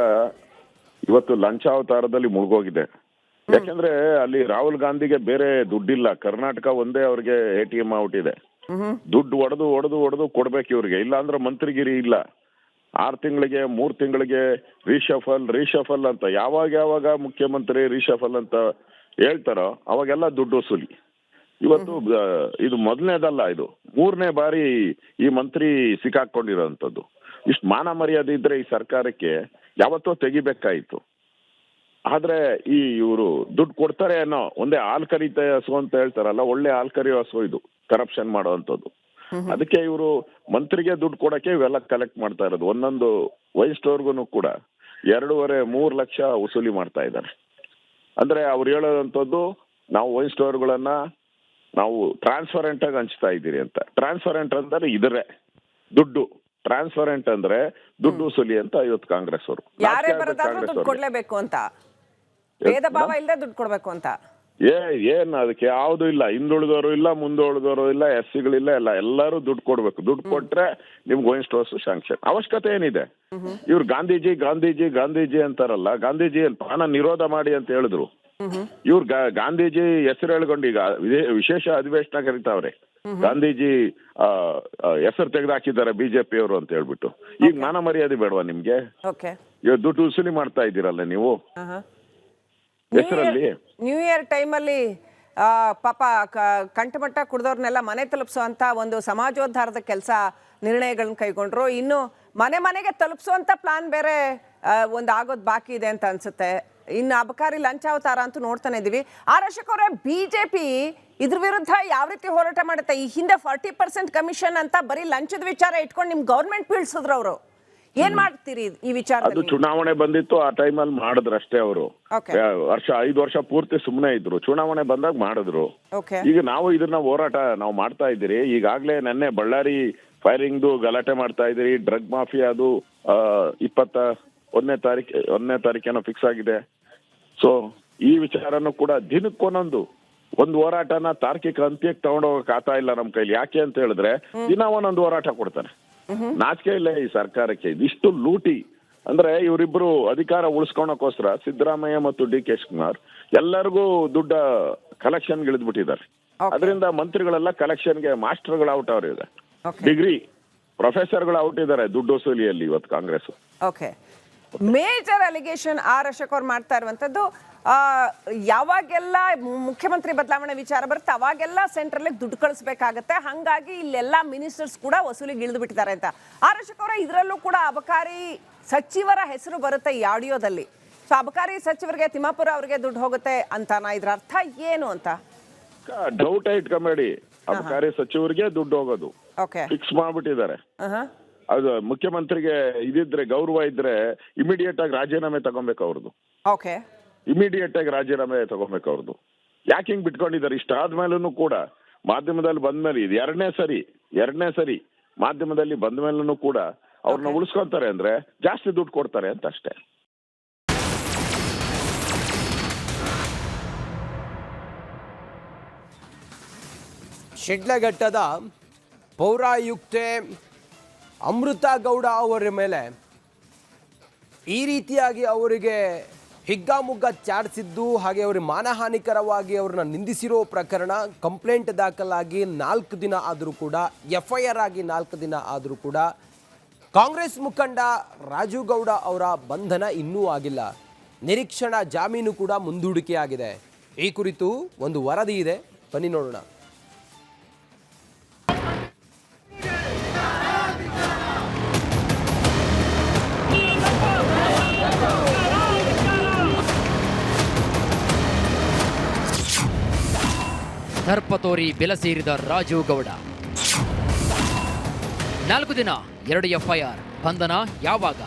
ಇವತ್ತು ಲಂಚಾವತಾರದಲ್ಲಿ ಮುಳುಗೋಗಿದೆ. ಯಾಕಂದ್ರೆ ಅಲ್ಲಿ ರಾಹುಲ್ ಗಾಂಧಿಗೆ ಬೇರೆ ದುಡ್ಡಿಲ್ಲ, ಕರ್ನಾಟಕ ಒಂದೇ ಅವ್ರಿಗೆ ATM ಔಟಿದೆ. ದುಡ್ಡು ಒಡೆದು ಕೊಡ್ಬೇಕು ಇವ್ರಿಗೆ, ಇಲ್ಲ ಅಂದ್ರೆ ಮಂತ್ರಿಗಿರಿ ಇಲ್ಲ. 6 ತಿಂಗಳಿಗೆ 3 ತಿಂಗಳಿಗೆ ರೀಶಫಲ್ ಅಂತ ಯಾವಾಗ ಮುಖ್ಯಮಂತ್ರಿ ರೀಶಫಲ್ ಅಂತ ಹೇಳ್ತಾರೋ ಅವಾಗೆಲ್ಲ ದುಡ್ಡು ವಸೂಲಿ. ಇವತ್ತು ಇದು ಮೊದಲನೇದಲ್ಲ, ಇದು 3ನೇ ಬಾರಿ ಈ ಮಂತ್ರಿ ಸಿಕ್ಕಾಕೊಂಡಿರೋಂಥದ್ದು. ಇಷ್ಟು ಮಾನ ಮರ್ಯಾದೆ ಇದ್ರೆ ಈ ಸರ್ಕಾರಕ್ಕೆ ಯಾವತ್ತೋ ತೆಗಿಬೇಕಾಯ್ತು. ಆದ್ರೆ ಇವರು ದುಡ್ಡು ಕೊಡ್ತಾರೆ ಅನ್ನೋ ಒಂದೇ ಹಾಲ್ ಕರಿತ ಹಸು ಅಂತ ಹೇಳ್ತಾರಲ್ಲ, ಒಳ್ಳೆ ಹಾಲ್ ಕರಿಯೋ ಹಸು ಇದು ಕರಪ್ಷನ್ ಮಾಡುವಂಥದ್ದು. ಅದಕ್ಕೆ ಇವರು ಮಂತ್ರಿಗೆ ದುಡ್ಡು ಕೊಡಕ್ಕೆ ಇವೆಲ್ಲ ಕಲೆಕ್ಟ್ ಮಾಡ್ತಾ ಇರೋದು. ಒಂದೊಂದು ವೈನ್ ಸ್ಟೋರ್ಗೂ ಕೂಡ 2.5-3 ಲಕ್ಷ ವಸೂಲಿ ಮಾಡ್ತಾ ಇದ್ದಾರೆ. ಅಂದ್ರೆ ಅವ್ರು ಹೇಳೋದಂಥದ್ದು, ನಾವು ವೈನ್ ಸ್ಟೋರ್ಗಳನ್ನ ನಾವು ಟ್ರಾನ್ಸ್ಪರೆಂಟ್ ಆಗಿ ಹಂಚ್ತಾ ಇದ್ದೀರಿ ಅಂತ. ಟ್ರಾನ್ಸ್ಪರೆಂಟ್ ಅಂದ್ರೆ ಇದರೇ ದುಡ್ಡು, ಟ್ರಾನ್ಸ್ಪರೆಂಟ್ ಅಂದ್ರೆ ದುಡ್ಡು ವಸೂಲಿ ಅಂತ ಇವತ್ತು ಕಾಂಗ್ರೆಸ್ ಅವರು. ಯಾರೇ ಬರೋದಾದ್ರೂ ದುಡ್ಡು ಕೊಡ್ಲೇಬೇಕು ಅಂತ, ಭೇದ ಭಾವ ಇಲ್ಲದೆ ದುಡ್ಡು ಕೊಡ್ಬೇಕು ಅಂತ. ಏನ್ ಅದಕ್ಕೆ ಯಾವ್ದು ಇಲ್ಲ, ಹಿಂದುಳಿದವರು ಇಲ್ಲ, ಮುಂದುಳಿದವರು ಇಲ್ಲ, SCಗಳಿಲ್ಲ, ಎಲ್ಲರೂ ದುಡ್ಡು ಕೊಡ್ಬೇಕು. ದುಡ್ಡು ಕೊಟ್ರೆ ನಿಮ್ಗೆ ವೈನ್ ಸ್ಟೋರ್ಸ್ ಶಾಂಕ್ಷನ್. ಅವಶ್ಯಕತೆ ಏನಿದೆ? ಇವ್ರು ಗಾಂಧೀಜಿ ಗಾಂಧೀಜಿ ಗಾಂಧೀಜಿ ಅಂತಾರಲ್ಲ, ಗಾಂಧೀಜಿ ಪಾನ ನಿರೋಧ ಮಾಡಿ ಅಂತ ಹೇಳಿದ್ರು. ಇವ್ರು ಗಾಂಧೀಜಿ ಹೆಸರು ಹೇಳ್ಕೊಂಡು ಈಗ ವಿಶೇಷ ಅಧಿವೇಶನ ಕರೀತಾವ್ರೆ. ಗಾಂಧೀಜಿ ಹೆಸರು ತೆಗೆದು ಹಾಕಿದ್ದಾರೆ ಬಿಜೆಪಿ ಅವರು ಅಂತ ಹೇಳ್ಬಿಟ್ಟು. ಈಗ ಮಾನ ಮರ್ಯಾದೆ ಬೇಡವಾ ನಿಮ್ಗೆ? ದುಡ್ಡು ವಸೂಲಿ ಮಾಡ್ತಾ ಇದ್ದೀರಲ್ಲ ನೀವು ಹೆಸರಲ್ಲಿ. ನ್ಯೂ ಇಯರ್ ಟೈಮಲ್ಲಿ ಪಾಪ ಕಂಠಮಟ್ಟ ಕುಡ್ದವ್ರನ್ನೆಲ್ಲ ಮನೆ ತಲುಪಿಸುವಂತ ಒಂದು ಸಮಾಜೋದ್ಧಾರದ ಕೆಲಸ ನಿರ್ಣಯಗಳನ್ನ ಕೈಗೊಂಡ್ರು. ಇನ್ನು ಮನೆಗೆ ತಲುಪಿಸುವಂತ ಪ್ಲಾನ್ ಬೇರೆ ಒಂದು ಆಗೋದು ಬಾಕಿ ಇದೆ ಅಂತ ಅನ್ಸುತ್ತೆ. ಇನ್ನು ಅಬಕಾರಿ ಲಂಚಾವತಾರ ಅಂತೂ ನೋಡ್ತಾನೆ ಇದೀವಿ. ಆರ್ ಅಶೋಕ್ ಅವರೇ, ಬಿಜೆಪಿ ಇದ್ರ ವಿರುದ್ಧ ಯಾವ ರೀತಿ ಹೋರಾಟ ಮಾಡುತ್ತೆ? ಈ ಹಿಂದೆ 40% ಕಮಿಷನ್ ಅಂತ ಬರೀ ಲಂಚದ ವಿಚಾರ ಇಟ್ಕೊಂಡು ನಿಮ್ ಗೌರ್ಮೆಂಟ್ ಬೀಳ್ಸಿದ್ರು ಅವರು. ಏನ್ ಮಾಡ್ತೀರಿ ಈ ವಿಚಾರದಲ್ಲಿ? ಅದು ಚುನಾವಣೆ ಬಂದಿತ್ತು, ಆ ಟೈಮಲ್ಲಿ ಮಾಡಿದ್ರು ಅಷ್ಟೇ. ಅವರು 5 ವರ್ಷ ಪೂರ್ತಿ ಸುಮ್ಮನೆ ಇದ್ರು. ಚುನಾವಣೆ ಬಂದಾಗ ಮಾಡಿದ್ರು. ಈಗ ನಾವು ಇದನ್ನ ಹೋರಾಟ ನಾವು ಮಾಡ್ತಾ ಇದ್ದೀರಿ. ಈಗಾಗ್ಲೇ ನೆನ್ನೆ ಬಳ್ಳಾರಿ ಫೈರಿಂಗ್ದು ಗಲಾಟೆ ಮಾಡ್ತಾ ಇದ್ದೀರಿ. ಡ್ರಗ್ ಮಾಫಿಯಾದು 21ನೇ ತಾರೀಕೇನೋ ಫಿಕ್ಸ್ ಆಗಿದೆ. ಸೊ ಈ ವಿಚಾರನೂ ಕೂಡ ದಿನಕ್ಕೊಂದೊಂದು ಒಂದು ಹೋರಾಟನ ತಾರ್ಕಿಕ ಅಂತ್ಯಕ್ಕೆ ತಗೊಂಡೋಗಕ್ ಆಗ್ತಾ ಇಲ್ಲ ನಮ್ ಕೈಲಿ. ಯಾಕೆ ಅಂತ ಹೇಳಿದ್ರೆ ದಿನ ಒಂದೊಂದು ಹೋರಾಟ ಕೊಡ್ತಾರೆ. ನಾಚಿಕೆ ಇಲ್ಲ ಈ ಸರ್ಕಾರಕ್ಕೆ. ಇದಿಷ್ಟು ಲೂಟಿ ಅಂದ್ರೆ ಇವರಿಬ್ರು ಅಧಿಕಾರ ಉಳಿಸ್ಕೊಳಕೋಸ್ಕರ ಸಿದ್ದರಾಮಯ್ಯ ಮತ್ತು DK ಶಿವಕುಮಾರ್ ಎಲ್ಲರಿಗೂ ದುಡ್ಡ ಕಲೆಕ್ಷನ್ ಇಳಿದ್ಬಿಟ್ಟಿದ್ದಾರೆ. ಅದರಿಂದ ಮಂತ್ರಿಗಳೆಲ್ಲ ಕಲೆಕ್ಷನ್ಗೆ ಮಾಸ್ಟರ್ಗಳು ಔಟ್ ಅವ್ರಿದೆ. ಡಿಗ್ರಿ ಪ್ರೊಫೆಸರ್ಗಳು ಔಟ್ ಇದ್ದಾರೆ ದುಡ್ಡು ವಸೂಲಿಯಲ್ಲಿ ಇವತ್ತು Congress. Okay, major allegation R Ashok ಅವ್ರು ಮಾಡ್ತಾ ಇರುವಂತದ್ದು, ಯಾವಾಗೆಲ್ಲ ಮುಖ್ಯಮಂತ್ರಿ ಬದಲಾವಣೆ ವಿಚಾರ ಬರುತ್ತೆ ಅವಾಗೆಲ್ಲ ಸೆಂಟ್ರಲ್ ದುಡ್ಡು ಕಳಿಸ್ಬೇಕಾಗತ್ತೆ, ಹಂಗಾಗಿ ಇಲ್ಲೆಲ್ಲ ಮಿನಿಸ್ಟರ್ಸ್ ಕೂಡ ವಸೂಲಿಗೆ ಇಳಿದು ಬಿಟ್ಟಿದ್ದಾರೆ ಅಂತ. ಆರ್ ಅಶೋಕ್ ಅವರ ಇದರಲ್ಲೂ ಕೂಡ ಅಬಕಾರಿ ಸಚಿವರ ಹೆಸರು ಬರುತ್ತೆ ಈ ಆಡಿಯೋದಲ್ಲಿ. ಸೊ ಅಬಕಾರಿ ಸಚಿವರಿಗೆ, ತಿಮ್ಮಾಪುರ ಅವರಿಗೆ ದುಡ್ಡು ಹೋಗುತ್ತೆ ಅಂತಾನ? ಇದ್ರ ಅರ್ಥ ಏನು ಅಂತ ಡೌಟ್ ಇಟ್ಕೊಂಬೇಡಿ. ಅಬಕಾರಿ ಸಚಿವರಿಗೆ ದುಡ್ಡು ಹೋಗೋದು ಫಿಕ್ಸ್ ಮಾಡ್ಬಿಟ್ಟಿದ್ದಾರೆ. ಅದು ಮುಖ್ಯಮಂತ್ರಿಗೆ ಇದಿದ್ರೆ, ಗೌರವ ಇದ್ರೆ ಇಮಿಡಿಯೇಟ್ ಆಗಿ ರಾಜೀನಾಮೆ ತಗೊಬೇಕು ಅವ್ರದ್ದು. ಇಮಿಡಿಯೇಟ್ ಆಗಿ ರಾಜೀನಾಮೆ ತಗೊಬೇಕು ಅವ್ರದ್ದು. ಯಾಕೆ ಹಿಂಗ್ ಬಿಟ್ಕೊಂಡಿದ್ದಾರೆ? ಇಷ್ಟಾದ್ಮೇಲೂ ಕೂಡ ಮಾಧ್ಯಮದಲ್ಲಿ ಬಂದ್ಮೇಲೆ ಇದು ಎರಡನೇ ಸರಿ ಮಾಧ್ಯಮದಲ್ಲಿ ಬಂದ ಮೇಲೂ ಕೂಡ ಅವ್ರನ್ನ ಉಳಿಸ್ಕೊಂತಾರೆ ಅಂದ್ರೆ ಜಾಸ್ತಿ ದುಡ್ಡು ಕೊಡ್ತಾರೆ ಅಂತ ಅಷ್ಟೇ. ಶಿಡ್ಲಘಟ್ಟದ ಪೌರಾಯುಕ್ತೆ ಅಮೃತ ಗೌಡ ಅವರ ಮೇಲೆ ಈ ರೀತಿಯಾಗಿ ಅವರಿಗೆ ಹಿಗ್ಗಾಮುಗ್ಗ ಚಾಡಿಸಿದ್ದು, ಹಾಗೆ ಅವರಿಗೆ ಮಾನಹಾನಿಕರವಾಗಿ ಅವ್ರನ್ನ ನಿಂದಿಸಿರೋ ಪ್ರಕರಣ ಕಂಪ್ಲೇಂಟ್ ದಾಖಲಾಗಿ 4 ದಿನ ಆದರೂ ಕೂಡ, FIR ಆಗಿ 4 ದಿನ ಆದರೂ ಕೂಡ ಕಾಂಗ್ರೆಸ್ ಮುಖಂಡ ರಾಜು ಗೌಡ ಅವರ ಬಂಧನ ಇನ್ನೂ ಆಗಿಲ್ಲ. ನಿರೀಕ್ಷಣಾ ಜಾಮೀನು ಕೂಡ ಮುಂದೂಡಿಕೆಯಾಗಿದೆ. ಈ ಕುರಿತು ಒಂದು ವರದಿ ಇದೆ, ಬನ್ನಿ ನೋಡೋಣ. ದರ್ಪ ತೋರಿ ಬೆಲ ಸೇರಿದ ರಾಜು ಗೌಡ. 4 ದಿನ 2 FIR, ಬಂಧನ ಯಾವಾಗ?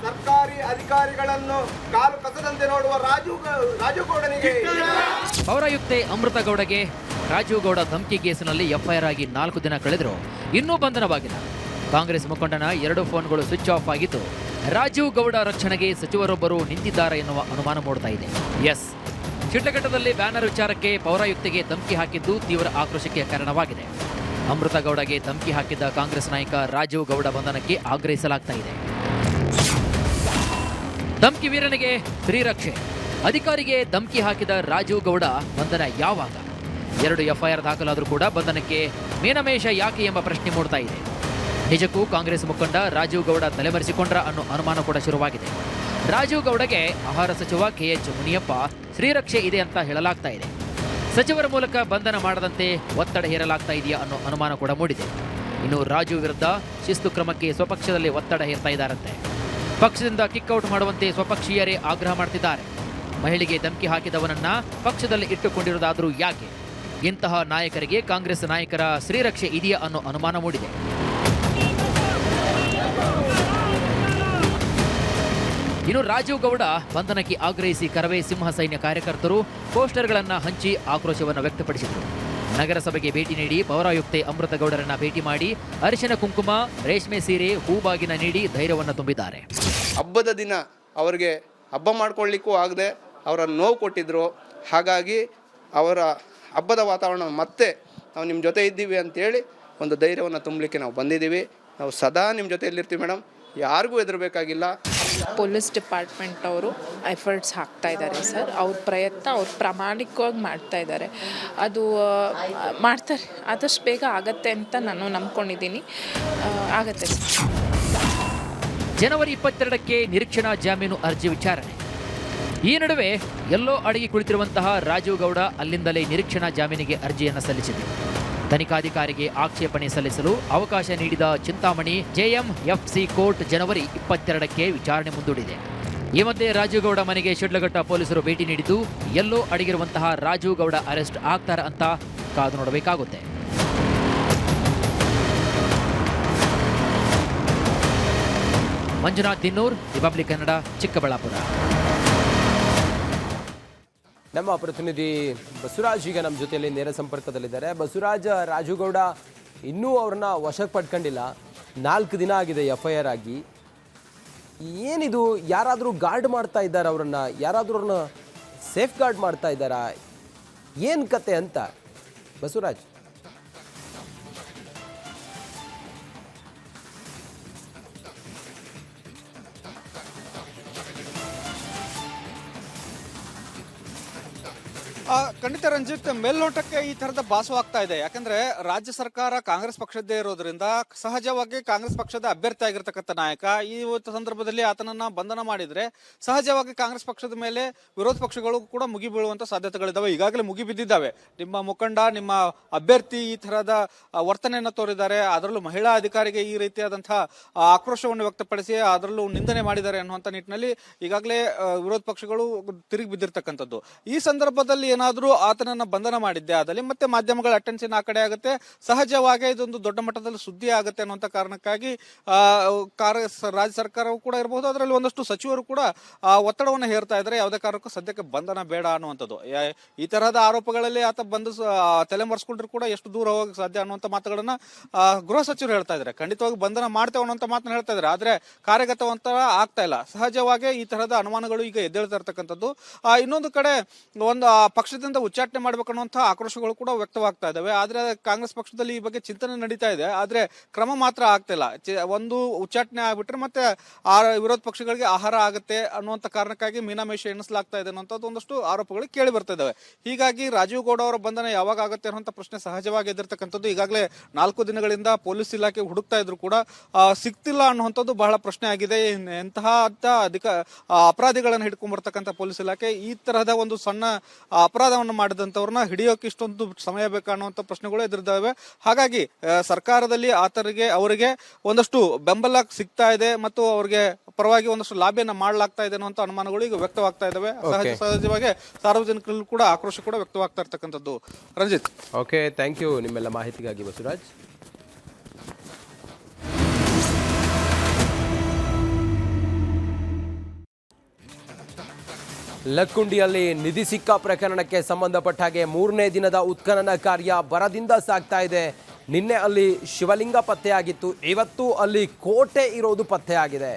ಸರ್ಕಾರಿ ಅಧಿಕಾರಿಗಳನ್ನು ಕಾಲು ಕಸದಂತೆ ನೋಡುವ ರಾಜು ಗೌಡನಿಗೆ. ಪೌರಾಯುಕ್ತೆ ಅಮೃತ ಗೌಡಗೆ ರಾಜು ಗೌಡ ಧಮಕಿ ಕೇಸಿನಲ್ಲಿ FIR ಆಗಿ 4 ದಿನ ಕಳೆದರೂ ಇನ್ನೂ ಬಂಧನವಾಗಿಲ್ಲ. ಕಾಂಗ್ರೆಸ್ ಮುಖಂಡನ 2 ಫೋನ್ಗಳು ಸ್ವಿಚ್ ಆಫ್ ಆಗಿದ್ದು, ರಾಜು ಗೌಡ ರಕ್ಷಣೆಗೆ ಸಚಿವರೊಬ್ಬರು ನಿಂತಿದ್ದಾರೆ ಎನ್ನುವ ಅನುಮಾನ ಮೂಡ್ತಾ ಇದೆ. ಎಸ್, ಶಿಡ್ಲಘಟ್ಟದಲ್ಲಿ ಬ್ಯಾನರ್ ವಿಚಾರಕ್ಕೆ ಪೌರಾಯುಕ್ತೆಗೆ ಧಮಕಿ ಹಾಕಿದ್ದು ತೀವ್ರ ಆಕ್ರೋಶಕ್ಕೆ ಕಾರಣವಾಗಿದೆ. ಅಮೃತ ಗೌಡಗೆ ಧಮಕಿ ಹಾಕಿದ್ದ ಕಾಂಗ್ರೆಸ್ ನಾಯಕ ರಾಜು ಗೌಡ ಬಂಧನಕ್ಕೆ ಆಗ್ರಹಿಸಲಾಗ್ತಾ ಇದೆ. ಧಮಕಿ ವೀರನಿಗೆ ಶ್ರೀರಕ್ಷೆ. ಅಧಿಕಾರಿಗೆ ಧಮಕಿ ಹಾಕಿದ ರಾಜು ಗೌಡ ಬಂಧನ ಯಾವಾಗ? 2 FIR ದಾಖಲಾದರೂ ಕೂಡ ಬಂಧನಕ್ಕೆ ಮೀನಮೇಷ ಯಾಕೆ ಎಂಬ ಪ್ರಶ್ನೆ ಮೂಡ್ತಾ ಇದೆ. ನಿಜಕ್ಕೂ ಕಾಂಗ್ರೆಸ್ ಮುಖಂಡ ರಾಜು ಗೌಡ ತಲೆಮರೆಸಿಕೊಂಡ್ರ ಅನ್ನೋ ಅನುಮಾನ ಕೂಡ ಶುರುವಾಗಿದೆ. ರಾಜು ಗೌಡಗೆ ಆಹಾರ ಸಚಿವ KH ಮುನಿಯಪ್ಪ ಶ್ರೀರಕ್ಷೆ ಇದೆ ಅಂತ ಹೇಳಲಾಗ್ತಾ ಇದೆ. ಸಚಿವರ ಮೂಲಕ ಬಂಧನ ಮಾಡದಂತೆ ಒತ್ತಡ ಹೇರಲಾಗ್ತಾ ಇದೆಯಾ ಅನ್ನೋ ಅನುಮಾನ ಕೂಡ ಮೂಡಿದೆ. ಇನ್ನು ರಾಜು ವಿರುದ್ಧ ಶಿಸ್ತು ಕ್ರಮಕ್ಕೆ ಸ್ವಪಕ್ಷದಲ್ಲಿ ಒತ್ತಡ ಹೇರ್ತಾ ಇದ್ದಾರಂತೆ. ಪಕ್ಷದಿಂದ ಕಿಕ್ಔಟ್ ಮಾಡುವಂತೆ ಸ್ವಪಕ್ಷೀಯರೇ ಆಗ್ರಹ ಮಾಡ್ತಿದ್ದಾರೆ. ಮಹಿಳೆಗೆ ಧಮಕಿ ಹಾಕಿದವನನ್ನ ಪಕ್ಷದಲ್ಲಿ ಇಟ್ಟುಕೊಂಡಿರುವುದಾದರೂ ಯಾಕೆ? ಇಂತಹ ನಾಯಕರಿಗೆ ಕಾಂಗ್ರೆಸ್ ನಾಯಕರ ಶ್ರೀರಕ್ಷೆ ಇದೆಯಾ ಅನ್ನೋ ಅನುಮಾನ ಮೂಡಿದೆ. ಇನ್ನು ರಾಜೀವ್ ಗೌಡ ಬಂಧನಕ್ಕೆ ಆಗ್ರಹಿಸಿ ಕರವೇ ಸಿಂಹ ಸೈನ್ಯ ಕಾರ್ಯಕರ್ತರು ಪೋಸ್ಟರ್ಗಳನ್ನು ಹಂಚಿ ಆಕ್ರೋಶವನ್ನು ವ್ಯಕ್ತಪಡಿಸಿದರು. ನಗರಸಭೆಗೆ ಭೇಟಿ ನೀಡಿ ಪೌರಾಯುಕ್ತೆ ಅಮೃತಗೌಡರನ್ನ ಭೇಟಿ ಮಾಡಿ ಅರಿಶಿನ ಕುಂಕುಮ, ರೇಷ್ಮೆ ಸೀರೆ, ಹೂಬಾಗಿನ ನೀಡಿ ಧೈರ್ಯವನ್ನು ತುಂಬಿದ್ದಾರೆ. ಹಬ್ಬದ ದಿನ ಅವರಿಗೆ ಹಬ್ಬ ಮಾಡ್ಕೊಳ್ಳಿಕ್ಕೂ ಆಗದೆ ಅವರ ನೋವು ಕೊಟ್ಟಿದ್ರು. ಹಾಗಾಗಿ ಅವರ ಹಬ್ಬದ ವಾತಾವರಣ ಮತ್ತೆ ನಾವು ನಿಮ್ಮ ಜೊತೆ ಇದ್ದೀವಿ ಅಂತೇಳಿ ಒಂದು ಧೈರ್ಯವನ್ನು ತುಂಬಲಿಕ್ಕೆ ನಾವು ಬಂದಿದ್ದೀವಿ. ನಾವು ಸದಾ ನಿಮ್ಮ ಜೊತೆಯಲ್ಲಿರ್ತೀವಿ ಮೇಡಮ್, ಯಾರಿಗೂ ಹೆದರಬೇಕಾಗಿಲ್ಲ. ಪೊಲೀಸ್ ಡಿಪಾರ್ಟ್ಮೆಂಟ್ ಅವರು ಎಫರ್ಟ್ಸ್ ಹಾಕ್ತಾ ಇದ್ದಾರೆ ಸರ್. ಅವ್ರ ಪ್ರಯತ್ನ ಅವ್ರು ಪ್ರಾಮಾಣಿಕವಾಗಿ ಮಾಡ್ತಾ ಇದ್ದಾರೆ. ಅದು ಮಾಡ್ತಾರೆ, ಆದಷ್ಟು ಬೇಗ ಆಗತ್ತೆ ಅಂತ ನಾನು ನಂಬ್ಕೊಂಡಿದ್ದೀನಿ. ಆಗತ್ತೆ ಸರ್. ಜನವರಿ 22ಕ್ಕೆ ನಿರೀಕ್ಷಣಾ ಜಾಮೀನು ಅರ್ಜಿ ವಿಚಾರಣೆ. ಈ ನಡುವೆ ಎಲ್ಲೋ ಅಡಗಿ ಕುಳಿತಿರುವಂತಹ ರಾಜೀವ್ ಗೌಡ ಅಲ್ಲಿಂದಲೇ ನಿರೀಕ್ಷಣಾ ಜಾಮೀನಿಗೆ ಅರ್ಜಿಯನ್ನು ಸಲ್ಲಿಸಿದೆ. ತನಿಖಾಧಿಕಾರಿಗೆ ಆಕ್ಷೇಪಣೆ ಸಲ್ಲಿಸಲು ಅವಕಾಶ ನೀಡಿದ ಚಿಂತಾಮಣಿ ಜೆಎಂಎಫ್ಸಿ ಕೋರ್ಟ್ ಜನವರಿ 22ಕ್ಕೆ ವಿಚಾರಣೆ ಮುಂದೂಡಿದೆ. ಈ ಮಧ್ಯೆ ರಾಜೀವ್ ಗೌಡ ಮನೆಗೆ ಶಿಡ್ಲಘಟ್ಟ ಪೊಲೀಸರು ಭೇಟಿ ನೀಡಿದ್ದು ಎಲ್ಲೋ ಅಡಗಿರುವಂತಹ ರಾಜೀವ್ ಗೌಡ ಅರೆಸ್ಟ್ ಆಗ್ತಾರ ಅಂತ ಕಾದು ನೋಡಬೇಕಾಗುತ್ತೆ. ಮಂಜುನಾಥ್ ದಿನ್ನೂರ್, ರಿಪಬ್ಲಿಕ್ ಕನ್ನಡ, ಚಿಕ್ಕಬಳ್ಳಾಪುರ. ನಮ್ಮ ಪ್ರತಿನಿಧಿ ಬಸವರಾಜ್ ಈಗ ನಮ್ಮ ಜೊತೆಯಲ್ಲಿ ನೇರ ಸಂಪರ್ಕದಲ್ಲಿದ್ದಾರೆ. ಬಸವರಾಜ್, ರಾಜೀವ್ ಗೌಡ ಇನ್ನೂ ಅವ್ರನ್ನ ವಶಕ್ಕೆ ಪಡ್ಕೊಂಡಿಲ್ಲ. 4 ದಿನ ಆಗಿದೆ FIR ಆಗಿ. ಏನಿದು, ಯಾರಾದರೂ ಗಾರ್ಡ್ ಮಾಡ್ತಾ ಇದ್ದಾರೆ ಅವರನ್ನ? ಯಾರಾದರೂ ಅವ್ರನ್ನ ಸೇಫ್ ಗಾರ್ಡ್ ಮಾಡ್ತಾ ಇದ್ದಾರಾ? ಏನು ಕತೆ ಅಂತ ಬಸವರಾಜ್? ಖಂಡಿತ ರಂಜಿತ್, ಮೇಲ್ನೋಟಕ್ಕೆ ಈ ತರದ ಭಾಸವಾಗ್ತಾ ಇದೆ. ಯಾಕಂದ್ರೆ ರಾಜ್ಯ ಸರ್ಕಾರ ಕಾಂಗ್ರೆಸ್ ಪಕ್ಷದ್ದೇ ಇರೋದ್ರಿಂದ ಸಹಜವಾಗಿ ಕಾಂಗ್ರೆಸ್ ಪಕ್ಷದ ಅಭ್ಯರ್ಥಿ ಆಗಿರ್ತಕ್ಕಂಥ ನಾಯಕ ಈ ಸಂದರ್ಭದಲ್ಲಿ ಆತನನ್ನ ಬಂಧನ ಮಾಡಿದ್ರೆ ಸಹಜವಾಗಿ ಕಾಂಗ್ರೆಸ್ ಪಕ್ಷದ ಮೇಲೆ ವಿರೋಧ ಪಕ್ಷಗಳು ಕೂಡ ಮುಗಿಬೀಳುವಂತ ಸಾಧ್ಯತೆಗಳಿದಾವೆ. ಈಗಾಗಲೇ ಮುಗಿಬಿದ್ದಿದ್ದಾವೆ. ನಿಮ್ಮ ಮುಖಂಡ, ನಿಮ್ಮ ಅಭ್ಯರ್ಥಿ ಈ ತರಹದ ವರ್ತನೆಯನ್ನ ತೋರಿದ್ದಾರೆ, ಅದರಲ್ಲೂ ಮಹಿಳಾ ಅಧಿಕಾರಿಗೆ ಈ ರೀತಿಯಾದಂತಹ ಆಕ್ರೋಶವನ್ನು ವ್ಯಕ್ತಪಡಿಸಿ ಅದರಲ್ಲೂ ನಿಂದನೆ ಮಾಡಿದ್ದಾರೆ ಅನ್ನುವಂಥ ನಿಟ್ಟಿನಲ್ಲಿ ಈಗಾಗಲೇ ವಿರೋಧ ಪಕ್ಷಗಳು ತಿರುಗಿ ಬಿದ್ದಿರ್ತಕ್ಕಂಥದ್ದು. ಈ ಸಂದರ್ಭದಲ್ಲಿ ಏನಾದರೂ ಆತನನ್ನ ಬಂಧನ ಮಾಡಿದ್ದೆ ಆದಲ್ಲಿ ಮತ್ತೆ ಮಾಧ್ಯಮಗಳ ಅಟೆನ್ಷನ್ ಆ ಕಡೆ ಆಗುತ್ತೆ. ಸಹಜವಾಗಿ ಇದೊಂದು ದೊಡ್ಡ ಮಟ್ಟದಲ್ಲಿ ಸುದ್ದಿ ಆಗುತ್ತೆ ಅನ್ನುವಂಥ ಕಾರಣಕ್ಕಾಗಿ ರಾಜ್ಯ ಸರ್ಕಾರವೂ ಕೂಡ ಇರಬಹುದು, ಅದರಲ್ಲಿ ಒಂದಷ್ಟು ಸಚಿವರು ಕೂಡ ಒತ್ತಡವನ್ನು ಹೇರ್ತಾ ಇದ್ದಾರೆ. ಯಾವುದೇ ಕಾರಣಕ್ಕೂ ಸದ್ಯಕ್ಕೆ ಬಂಧನ ಬೇಡ ಅನ್ನುವಂಥದ್ದು. ಈ ತರಹದ ಆರೋಪಗಳಲ್ಲಿ ಆತ ಬಂದು ತಲೆಮರೆಸ್ಕೊಂಡ್ರು ಕೂಡ ಎಷ್ಟು ದೂರ ಹೋಗಕ್ಕೆ ಸಾಧ್ಯ ಅನ್ನುವಂಥ ಮಾತುಗಳನ್ನ ಗೃಹ ಸಚಿವರು ಹೇಳ್ತಾ ಇದ್ದಾರೆ. ಖಂಡಿತವಾಗಿ ಬಂಧನ ಮಾಡ್ತೇವೆ ಅನ್ನುವಂಥ ಮಾತನ್ನ ಹೇಳ್ತಾ ಇದ್ದಾರೆ, ಆದ್ರೆ ಕಾರ್ಯಗತವಂತ ಆಗ್ತಾ ಇಲ್ಲ. ಸಹಜವಾಗಿ ಈ ತರಹದ ಅನುಮಾನಗಳು ಈಗ ಎದ್ದೇಳ್ತಾ ಇರ್ತಕ್ಕಂಥದ್ದು. ಇನ್ನೊಂದು ಕಡೆ ಒಂದು ಪಕ್ಷದಿಂದ ಉಚ್ಚಾಟನೆ ಮಾಡ್ಬೇಕನ್ನುವಂತಹ ಆಕ್ರೋಶಗಳು ಕೂಡ ವ್ಯಕ್ತವಾಗ್ತಾ ಇದಾವೆ. ಆದ್ರೆ ಕಾಂಗ್ರೆಸ್ ಪಕ್ಷದಲ್ಲಿ ಈ ಬಗ್ಗೆ ಚಿಂತನೆ ನಡೀತಾ ಇದೆ, ಆದ್ರೆ ಕ್ರಮ ಮಾತ್ರ ಆಗ್ತಾ ಇಲ್ಲ. ಒಂದು ಉಚ್ಚಾಟನೆ ಆಗ್ಬಿಟ್ರೆ ಮತ್ತೆ ಆ ವಿರೋಧ ಪಕ್ಷಗಳಿಗೆ ಆಹಾರ ಆಗುತ್ತೆ ಅನ್ನುವಂಥ ಕಾರಣಕ್ಕಾಗಿ ಮೀನಾಮೇಷ ಎಣಿಸಲಾಗ್ತಾ ಇದೆ ಅನ್ನುವಂಥದ್ದು ಒಂದಷ್ಟು ಆರೋಪಗಳು ಕೇಳಿ ಬರ್ತಾ ಇದಾವೆ. ಹೀಗಾಗಿ ರಾಜೀವ್ ಗೌಡ ಅವರ ಬಂಧನ ಯಾವಾಗ ಆಗುತ್ತೆ ಅನ್ನುವಂಥ ಪ್ರಶ್ನೆ ಸಹಜವಾಗಿ ಎದ್ದಿರ್ತಕ್ಕಂಥದ್ದು. ಈಗಾಗಲೇ 4 ದಿನಗಳಿಂದ ಪೊಲೀಸ್ ಇಲಾಖೆ ಹುಡುಕ್ತಾ ಇದ್ರು ಕೂಡ ಸಿಗ್ತಿಲ್ಲ ಅನ್ನುವಂಥದ್ದು ಬಹಳ ಪ್ರಶ್ನೆ ಆಗಿದೆ. ಎಂತಹ ಅಪರಾಧಿಗಳನ್ನು ಹಿಡ್ಕೊಂಡ್ ಬರ್ತಕ್ಕಂಥ ಪೊಲೀಸ್ ಇಲಾಖೆ ಈ ತರಹದ ಒಂದು ಸಣ್ಣ ಅಪರಾಧವನ್ನು ಮಾಡಿದಂಥವ್ರನ್ನ ಹಿಡಿಯೋಕೆ ಇಷ್ಟೊಂದು ಸಮಯ ಬೇಕಾನ್ನುವಂಥ ಪ್ರಶ್ನೆಗಳು ಎದುರಿದ್ದಾವೆ. ಹಾಗಾಗಿ ಸರ್ಕಾರದಲ್ಲಿ ಅವರಿಗೆ ಒಂದಷ್ಟು ಬೆಂಬಲ ಸಿಗ್ತಾ ಇದೆ ಮತ್ತು ಅವರಿಗೆ ಪರವಾಗಿ ಒಂದಷ್ಟು ಲಾಭಿಯನ್ನ ಮಾಡಲಾಗ್ತಾ ಇದೆ ಅನ್ನುವಂಥ ಅನುಮಾನಗಳು ಈಗ ವ್ಯಕ್ತವಾಗ್ತಾ ಇದಾವೆ. ಸಹಜವಾಗಿ ಸಾರ್ವಜನಿಕರಲ್ಲೂ ಕೂಡ ಆಕ್ರೋಶ ಕೂಡ ವ್ಯಕ್ತವಾಗ್ತಾ ಇರ್ತಕ್ಕಂಥದ್ದು. ರಂಜಿತ್, ಓಕೆ, ಥ್ಯಾಂಕ್ ಯು ನಿಮ್ಮೆಲ್ಲ ಮಾಹಿತಿಗಾಗಿ ಬಸವರಾಜ್. ಲಕ್ಕುಂಡಿಯಲ್ಲಿ ನಿಧಿ ಸಿಕ್ಕ ಪ್ರಕರಣಕ್ಕೆ ಸಂಬಂಧಪಟ್ಟ ಹಾಗೆ 3ನೇ ದಿನದ ಉತ್ಖನನ ಕಾರ್ಯ ಭರದಿಂದ ಸಾಗ್ತಾ ಇದೆ. ನಿನ್ನೆ ಅಲ್ಲಿ ಶಿವಲಿಂಗ ಪತ್ತೆಯಾಗಿತ್ತು, ಇವತ್ತು ಅಲ್ಲಿ ಕೋಟೆ ಇರೋದು ಪತ್ತೆಯಾಗಿದೆ.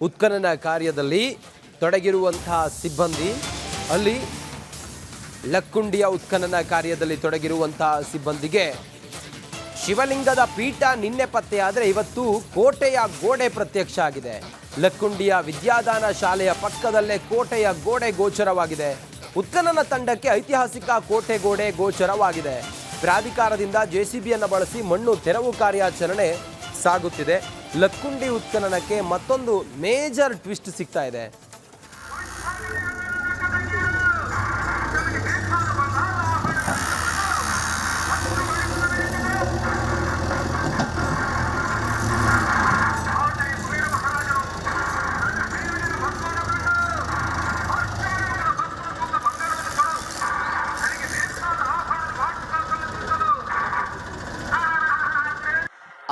ಉತ್ಖನನ ಕಾರ್ಯದಲ್ಲಿ ತೊಡಗಿರುವಂತಹ ಸಿಬ್ಬಂದಿ, ಅಲ್ಲಿ ಲಕ್ಕುಂಡಿಯ ಉತ್ಖನನ ಕಾರ್ಯದಲ್ಲಿ ತೊಡಗಿರುವಂತಹ ಸಿಬ್ಬಂದಿಗೆ ಶಿವಲಿಂಗದ ಪೀಠ ನಿನ್ನೆ ಪತ್ತೆಯಾದರೆ ಇವತ್ತು ಕೋಟೆಯ ಗೋಡೆ ಪ್ರತ್ಯಕ್ಷ ಆಗಿದೆ. ಲಕ್ಕುಂಡಿಯ ವಿದ್ಯಾದಾನ ಶಾಲೆಯ ಪಕ್ಕದಲ್ಲೇ ಕೋಟೆಯ ಗೋಡೆ ಗೋಚರವಾಗಿದೆ. ಉತ್ಖನನ ತಂಡಕ್ಕೆ ಐತಿಹಾಸಿಕ ಕೋಟೆ ಗೋಡೆ ಗೋಚರವಾಗಿದೆ. ಪ್ರಾಧಿಕಾರದಿಂದ ಜೆಸಿಬಿಯನ್ನು ಬಳಸಿ ಮಣ್ಣು ತೆರವು ಕಾರ್ಯಾಚರಣೆ ಸಾಗುತ್ತಿದೆ. ಲಕ್ಕುಂಡಿ ಉತ್ಖನನಕ್ಕೆ ಮತ್ತೊಂದು ಮೇಜರ್ ಟ್ವಿಸ್ಟ್ ಸಿಗ್ತಾ ಇದೆ.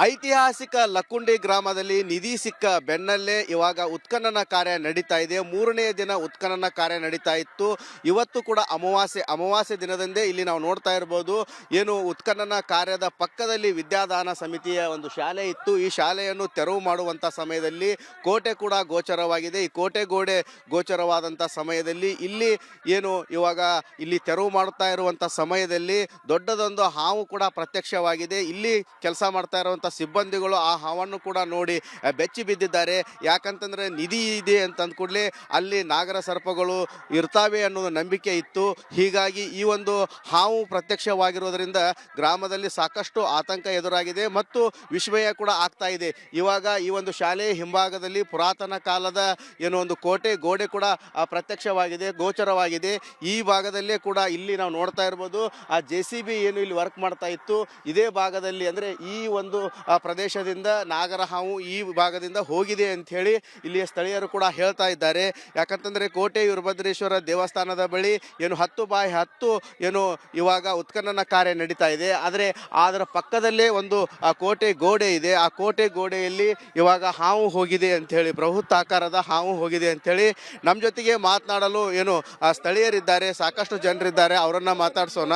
ಐತಿಹಾಸಿಕ ಲಕ್ಕುಂಡಿ ಗ್ರಾಮದಲ್ಲಿ ನಿಧಿ ಸಿಕ್ಕ ಬೆನ್ನಲ್ಲೇ ಇವಾಗ ಉತ್ಖನನ ಕಾರ್ಯ ನಡೀತಾ ಇದೆ. 3ನೇ ದಿನ ಉತ್ಖನನ ಕಾರ್ಯ ನಡೀತಾ ಇತ್ತು. ಇವತ್ತು ಕೂಡ ಅಮಾವಾಸ್ಯೆ ದಿನದಂದೇ ಇಲ್ಲಿ ನಾವು ನೋಡ್ತಾ ಇರ್ಬೋದು, ಏನು ಉತ್ಖನನ ಕಾರ್ಯದ ಪಕ್ಕದಲ್ಲಿ ವಿದ್ಯಾದಾನ ಸಮಿತಿಯ ಒಂದು ಶಾಲೆ ಇತ್ತು. ಈ ಶಾಲೆಯನ್ನು ತೆರವು ಮಾಡುವಂಥ ಸಮಯದಲ್ಲಿ ಕೋಟೆ ಕೂಡ ಗೋಚರವಾಗಿದೆ. ಈ ಕೋಟೆ ಗೋಡೆ ಗೋಚರವಾದಂಥ ಸಮಯದಲ್ಲಿ ಇಲ್ಲಿ ಏನು ಇವಾಗ ಇಲ್ಲಿ ತೆರವು ಮಾಡುತ್ತಾ ಇರುವಂಥ ಸಮಯದಲ್ಲಿ ದೊಡ್ಡದೊಂದು ಹಾವು ಕೂಡ ಪ್ರತ್ಯಕ್ಷವಾಗಿದೆ. ಇಲ್ಲಿ ಕೆಲಸ ಮಾಡ್ತಾ ಇರುವಂಥ ಸಿಬ್ಬಂದಿಗಳು ಆ ಹಾವನ್ನು ಕೂಡ ನೋಡಿ ಬೆಚ್ಚಿ ಬಿದ್ದಿದ್ದಾರೆ. ಯಾಕಂತಂದ್ರೆ ನಿಧಿ ಇದೆ ಅಂತಂದ ಕೂಡಲೇ ಅಲ್ಲಿ ನಾಗರ ಸರ್ಪಗಳು ಇರ್ತಾವೆ ಅನ್ನೋದು ನಂಬಿಕೆ ಇತ್ತು. ಹೀಗಾಗಿ ಈ ಒಂದು ಹಾವು ಪ್ರತ್ಯಕ್ಷವಾಗಿರೋದ್ರಿಂದ ಗ್ರಾಮದಲ್ಲಿ ಸಾಕಷ್ಟು ಆತಂಕ ಎದುರಾಗಿದೆ ಮತ್ತು ವಿಸ್ಮಯ ಕೂಡ ಆಗ್ತಾ ಇದೆ. ಇವಾಗ ಈ ಒಂದು ಶಾಲೆಯ ಹಿಂಭಾಗದಲ್ಲಿ ಪುರಾತನ ಕಾಲದ ಏನೋ ಒಂದು ಕೋಟೆ ಗೋಡೆ ಕೂಡ ಪ್ರತ್ಯಕ್ಷವಾಗಿದೆ, ಗೋಚರವಾಗಿದೆ. ಈ ಭಾಗದಲ್ಲೇ ಕೂಡ ಇಲ್ಲಿ ನಾವು ನೋಡ್ತಾ ಇರ್ಬೋದು, ಆ JCB ಏನು ಇಲ್ಲಿ ವರ್ಕ್ ಮಾಡ್ತಾ ಇತ್ತು ಇದೇ ಭಾಗದಲ್ಲಿ, ಅಂದರೆ ಈ ಒಂದು ಪ್ರದೇಶದಿಂದ ನಾಗರ ಹಾವು ಈ ಭಾಗದಿಂದ ಹೋಗಿದೆ ಅಂತ ಹೇಳಿ ಇಲ್ಲಿಯ ಸ್ಥಳೀಯರು ಕೂಡ ಹೇಳ್ತಾ ಇದ್ದಾರೆ. ಯಾಕಂತಂದ್ರೆ ಕೋಟೆ ವೀರಭದ್ರೇಶ್ವರ ದೇವಸ್ಥಾನದ ಬಳಿ ಏನು 10x10 ಏನು ಇವಾಗ ಉತ್ಖನನ ಕಾರ್ಯ ನಡೀತಾ ಇದೆ. ಆದರೆ ಅದರ ಪಕ್ಕದಲ್ಲೇ ಒಂದು ಆ ಕೋಟೆ ಗೋಡೆ ಇದೆ. ಆ ಕೋಟೆ ಗೋಡೆಯಲ್ಲಿ ಇವಾಗ ಹಾವು ಹೋಗಿದೆ ಅಂತ ಹೇಳಿ, ಬೃಹತ್ ಆಕಾರದ ಹಾವು ಹೋಗಿದೆ ಅಂತ ಹೇಳಿ ನಮ್ಮ ಜೊತೆಗೆ ಮಾತನಾಡಲು ಏನು ಸ್ಥಳೀಯರಿದ್ದಾರೆ, ಸಾಕಷ್ಟು ಜನರಿದ್ದಾರೆ, ಅವರನ್ನ ಮಾತಾಡ್ಸೋಣ.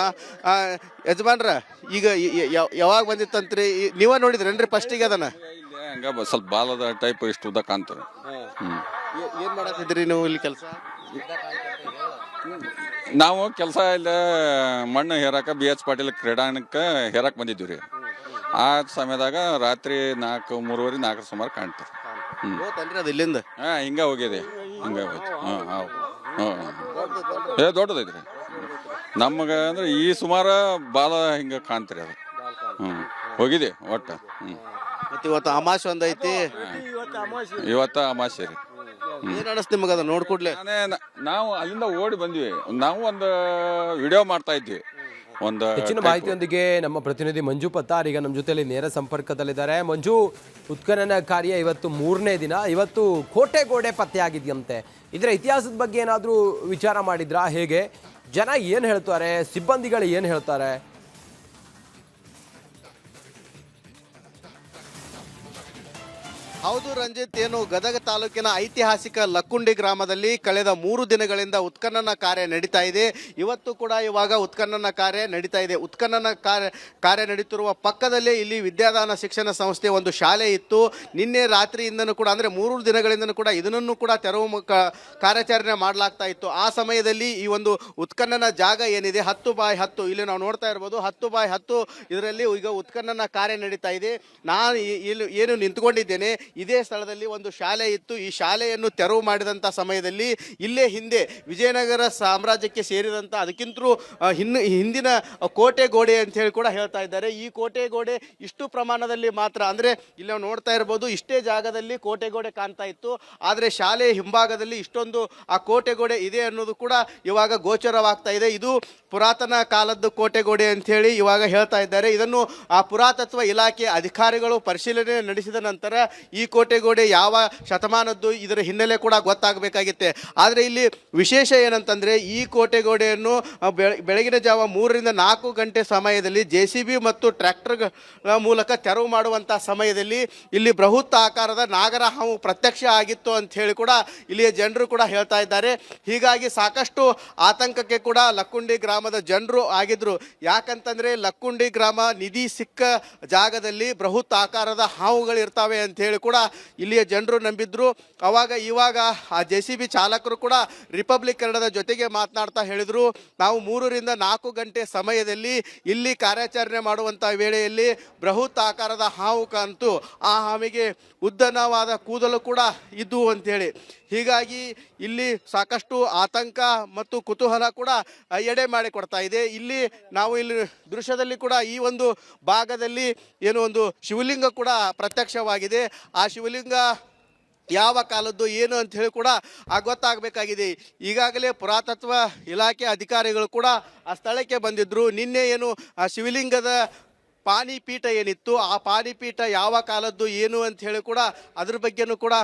ಯಜಮಾನ್ರ, ಈಗ ಯಾವಾಗ ಬಂದಿತ್ತಂತ್ರಿ? ನೀವ ನೋಡಿದ್ರೇನ್ರಿ ಫಸ್ಟಿಗೆ ಅದನ್ನ? ಹಂಗ ಸ್ವಲ್ಪ ಬಾಲದ ಟೈಪ್ ಇಷ್ಟು ಉದ್ದ ಕಾಣ್ತಾರೆ. ಏನ್ ಮಾಡತ್ತಿದ್ರಿ ನೀವು ಇಲ್ಲಿ ಕೆಲಸ? ನಾವು ಕೆಲಸ ಇಲ್ಲ ಮಣ್ಣು ಹೇರಕ BH ಪಾಟೀಲ್ ಕ್ರೀಡಾಂಗಣಕ್ಕೆ ಹೇರಕ್ ಬಂದಿದ್ದೀವಿ ರೀ. ಆ ಸಮಯದಾಗ ರಾತ್ರಿ 3:30 ಸುಮಾರು ಕಾಣ್ತಾರೆ. ಅದು ಇಲ್ಲಿಂದ ಹಿಂಗ ಹೋಗಿದೆ, ಹಿಂಗ ಹೋಯ್ತು. ದೊಡ್ಡದೈತ್ರಿ ನಮ್ಗೆ, ಅಂದ್ರೆ ಈ ಸುಮಾರು ಬಾಲ ಹಿಂಗ ಕಾಣ್ತೀರಿ ಅದು. ಹೋಗಿದೆ ಒಟ್ಟು. ಇವತ್ತು ಅಮಾವಾಸ್ಯೆ ಒಂದೈತಿ, ಇವತ್ತ ಅಮಾವಾಸ್ಯೆ ರೀ. ಏನ್ ಅನಿಸ್ತು ನಿಮಗೆ ಅದು ನೋಡ್ಕೊಡ್ಲೆ? ನಾವು ಅಲ್ಲಿಂದ ಓಡಿ ಬಂದ್ವಿ. ನಾವು ಒಂದು ವಿಡಿಯೋ ಮಾಡ್ತಾ ಇದ್ವಿ. ಹೆಚ್ಚಿನ ಮಾಹಿತಿಯೊಂದಿಗೆ ನಮ್ಮ ಪ್ರತಿನಿಧಿ ಮಂಜು ಪತ್ತಾರ್ ಈಗ ನಮ್ಮ ಜೊತೆಯಲ್ಲಿ ನೇರ ಸಂಪರ್ಕದಲ್ಲಿದ್ದಾರೆ. ಮಂಜು, ಉತ್ಖನನ ಕಾರ್ಯ ಇವತ್ತು 3ನೇ ದಿನ. ಇವತ್ತು ಕೋಟೆ ಗೋಡೆ ಪತ್ತೆ ಆಗಿದೆಯಂತೆ. ಇದರ ಇತಿಹಾಸದ ಬಗ್ಗೆ ಏನಾದರೂ ವಿಚಾರ ಮಾಡಿದ್ರಾ? ಹೇಗೆ ಜನ ಏನು ಹೇಳ್ತಾರೆ, ಸಿಬ್ಬಂದಿಗಳು ಏನು ಹೇಳ್ತಾರೆ? ಹೌದು ರಂಜಿತ್, ಏನು ಗದಗ ತಾಲೂಕಿನ ಐತಿಹಾಸಿಕ ಲಕ್ಕುಂಡಿ ಗ್ರಾಮದಲ್ಲಿ ಕಳೆದ 3 ದಿನಗಳಿಂದ ಉತ್ಖನನ ಕಾರ್ಯ ನಡೀತಾ ಇದೆ. ಇವತ್ತು ಕೂಡ ಇವಾಗ ಉತ್ಖನನ ಕಾರ್ಯ ನಡೀತಾ ಇದೆ. ಉತ್ಖನನ ಕಾರ್ಯ ನಡೀತಿರುವ ಪಕ್ಕದಲ್ಲೇ ಇಲ್ಲಿ ವಿದ್ಯಾದಾನ ಶಿಕ್ಷಣ ಸಂಸ್ಥೆ ಒಂದು ಶಾಲೆ ಇತ್ತು. ನಿನ್ನೆ ರಾತ್ರಿಯಿಂದನೂ ಕೂಡ, ಅಂದರೆ 3 ದಿನಗಳಿಂದನೂ ಕೂಡ ಇದನ್ನು ಕೂಡ ತೆರವು ಕಾರ್ಯಾಚರಣೆ ಮಾಡಲಾಗ್ತಾ ಇತ್ತು. ಆ ಸಮಯದಲ್ಲಿ ಈ ಒಂದು ಉತ್ಖನನ ಜಾಗ ಏನಿದೆ 10x10, ಇಲ್ಲಿ ನಾವು ನೋಡ್ತಾ ಇರ್ಬೋದು 10x10 ಇದರಲ್ಲಿ ಈಗ ಉತ್ಖನನ ಕಾರ್ಯ ನಡೀತಾ ಇದೆ. ನಾನು ಇಲ್ಲಿ ಏನು ನಿಂತ್ಕೊಂಡಿದ್ದೇನೆ, ಇದೇ ಸ್ಥಳದಲ್ಲಿ ಒಂದು ಶಾಲೆ ಇತ್ತು. ಈ ಶಾಲೆಯನ್ನು ತೆರವು ಮಾಡಿದಂಥ ಸಮಯದಲ್ಲಿ ಇಲ್ಲೇ ಹಿಂದೆ ವಿಜಯನಗರ ಸಾಮ್ರಾಜ್ಯಕ್ಕೆ ಸೇರಿದಂಥ ಅದಕ್ಕಿಂತಲೂ ಹಿಂದಿನ ಕೋಟೆ ಗೋಡೆ ಅಂತ ಹೇಳಿ ಕೂಡ ಹೇಳ್ತಾ ಇದ್ದಾರೆ. ಈ ಕೋಟೆ ಗೋಡೆ ಇಷ್ಟು ಪ್ರಮಾಣದಲ್ಲಿ ಮಾತ್ರ, ಅಂದರೆ ಇಲ್ಲಿ ನಾವು ನೋಡ್ತಾ ಇರ್ಬೋದು ಇಷ್ಟೇ ಜಾಗದಲ್ಲಿ ಕೋಟೆ ಗೋಡೆ ಕಾಣ್ತಾ ಇತ್ತು. ಆದರೆ ಶಾಲೆಯ ಹಿಂಭಾಗದಲ್ಲಿ ಇಷ್ಟೊಂದು ಆ ಕೋಟೆ ಗೋಡೆ ಇದೆ ಅನ್ನೋದು ಕೂಡ ಇವಾಗ ಗೋಚರವಾಗ್ತಾ ಇದೆ. ಇದು ಪುರಾತನ ಕಾಲದ್ದು ಕೋಟೆ ಗೋಡೆ ಅಂತ ಹೇಳಿ ಇವಾಗ ಹೇಳ್ತಾ ಇದ್ದಾರೆ. ಇದನ್ನು ಆ ಪುರಾತತ್ವ ಇಲಾಖೆ ಅಧಿಕಾರಿಗಳು ಪರಿಶೀಲನೆ ನಡೆಸಿದ ನಂತರ ಈ ಕೋಟೆ ಗೋಡೆ ಯಾವ ಶತಮಾನದ್ದು ಇದರ ಹಿನ್ನೆಲೆ ಕೂಡ ಗೊತ್ತಾಗಬೇಕಾಗಿತ್ತೆ. ಆದರೆ ಇಲ್ಲಿ ವಿಶೇಷ ಏನಂತಂದರೆ, ಈ ಕೋಟೆ ಗೋಡೆಯನ್ನು ಬೆಳಗಿನ ಜಾವ 3ರಿಂದ 4 ಗಂಟೆ ಸಮಯದಲ್ಲಿ JCB ಮತ್ತು ಟ್ರ್ಯಾಕ್ಟರ್ಗಳ ಮೂಲಕ ತೆರವು ಮಾಡುವಂಥ ಸಮಯದಲ್ಲಿ ಇಲ್ಲಿ ಬೃಹತ್ ಆಕಾರದ ನಾಗರ ಹಾವು ಪ್ರತ್ಯಕ್ಷ ಆಗಿತ್ತು ಅಂತ ಹೇಳಿ ಕೂಡ ಇಲ್ಲಿಯ ಜನರು ಕೂಡ ಹೇಳ್ತಾ ಇದ್ದಾರೆ. ಹೀಗಾಗಿ ಸಾಕಷ್ಟು ಆತಂಕಕ್ಕೆ ಕೂಡ ಲಕ್ಕುಂಡಿ ಗ್ರಾಮದ ಜನರು ಆಗಿದ್ರು. ಯಾಕಂತಂದರೆ ಲಕ್ಕುಂಡಿ ಗ್ರಾಮ ನಿಧಿ ಸಿಕ್ಕ ಜಾಗದಲ್ಲಿ ಬೃಹತ್ ಆಕಾರದ ಹಾವುಗಳು ಇರ್ತಾವೆ ಅಂತ ಹೇಳಿ ಕೂಡ ಇಲ್ಲಿಯ ಜನರು ನಂಬಿದ್ರು. ಇವಾಗ ಆ JCB ಚಾಲಕರು ಕೂಡ ರಿಪಬ್ಲಿಕ್ ಕನ್ನಡದ ಜೊತೆಗೆ ಮಾತನಾಡ್ತಾ ಹೇಳಿದ್ರು, ನಾವು 3ರಿಂದ 4 ಗಂಟೆ ಸಮಯದಲ್ಲಿ ಇಲ್ಲಿ ಕಾರ್ಯಾಚರಣೆ ಮಾಡುವಂಥ ವೇಳೆಯಲ್ಲಿ ಬೃಹತ್ ಆಕಾರದ ಹಾವು ಕಾಣ್ತು. ಆ ಹಾವಿಗೆ ಉದ್ದನವಾದ ಕೂದಲು ಕೂಡ ಇದ್ದು ಅಂಥೇಳಿ. ಹೀಗಾಗಿ ಇಲ್ಲಿ ಸಾಕಷ್ಟು ಆತಂಕ ಮತ್ತು ಕುತೂಹಲ ಕೂಡ ಎಡೆ ಮಾಡಿಕೊಡ್ತಾ ಇದೆ. ನಾವು ಇಲ್ಲಿ ದೃಶ್ಯದಲ್ಲಿ ಕೂಡ ಈ ಒಂದು ಭಾಗದಲ್ಲಿ ಏನೋ ಒಂದು ಶಿವಲಿಂಗ ಕೂಡ ಪ್ರತ್ಯಕ್ಷವಾಗಿದೆ. ಆ ಶಿವಲಿಂಗ ಯಾವ ಕಾಲದ್ದು ಏನು ಅಂತ ಹೇಳಿ ಕೂಡ ಗೊತ್ತಾಗಬೇಕಾಗಿದೆ. ಈಗಾಗಲೇ ಪುರಾತತ್ವ ಇಲಾಖೆ ಅಧಿಕಾರಿಗಳು ಕೂಡ ಆ ಸ್ಥಳಕ್ಕೆ ಬಂದಿದ್ದರು. ನಿನ್ನೆ ಏನು ಆ ಶಿವಲಿಂಗದ ಪಾಣಿಪೀಠ ಏನಿತ್ತು ಆ ಪಾಣಿಪೀಠ ಯಾವ ಕಾಲದ್ದು ಏನು ಅಂತ ಹೇಳಿ ಕೂಡ ಅದ್ರ ಬಗ್ಗೆನೂ ಕೂಡ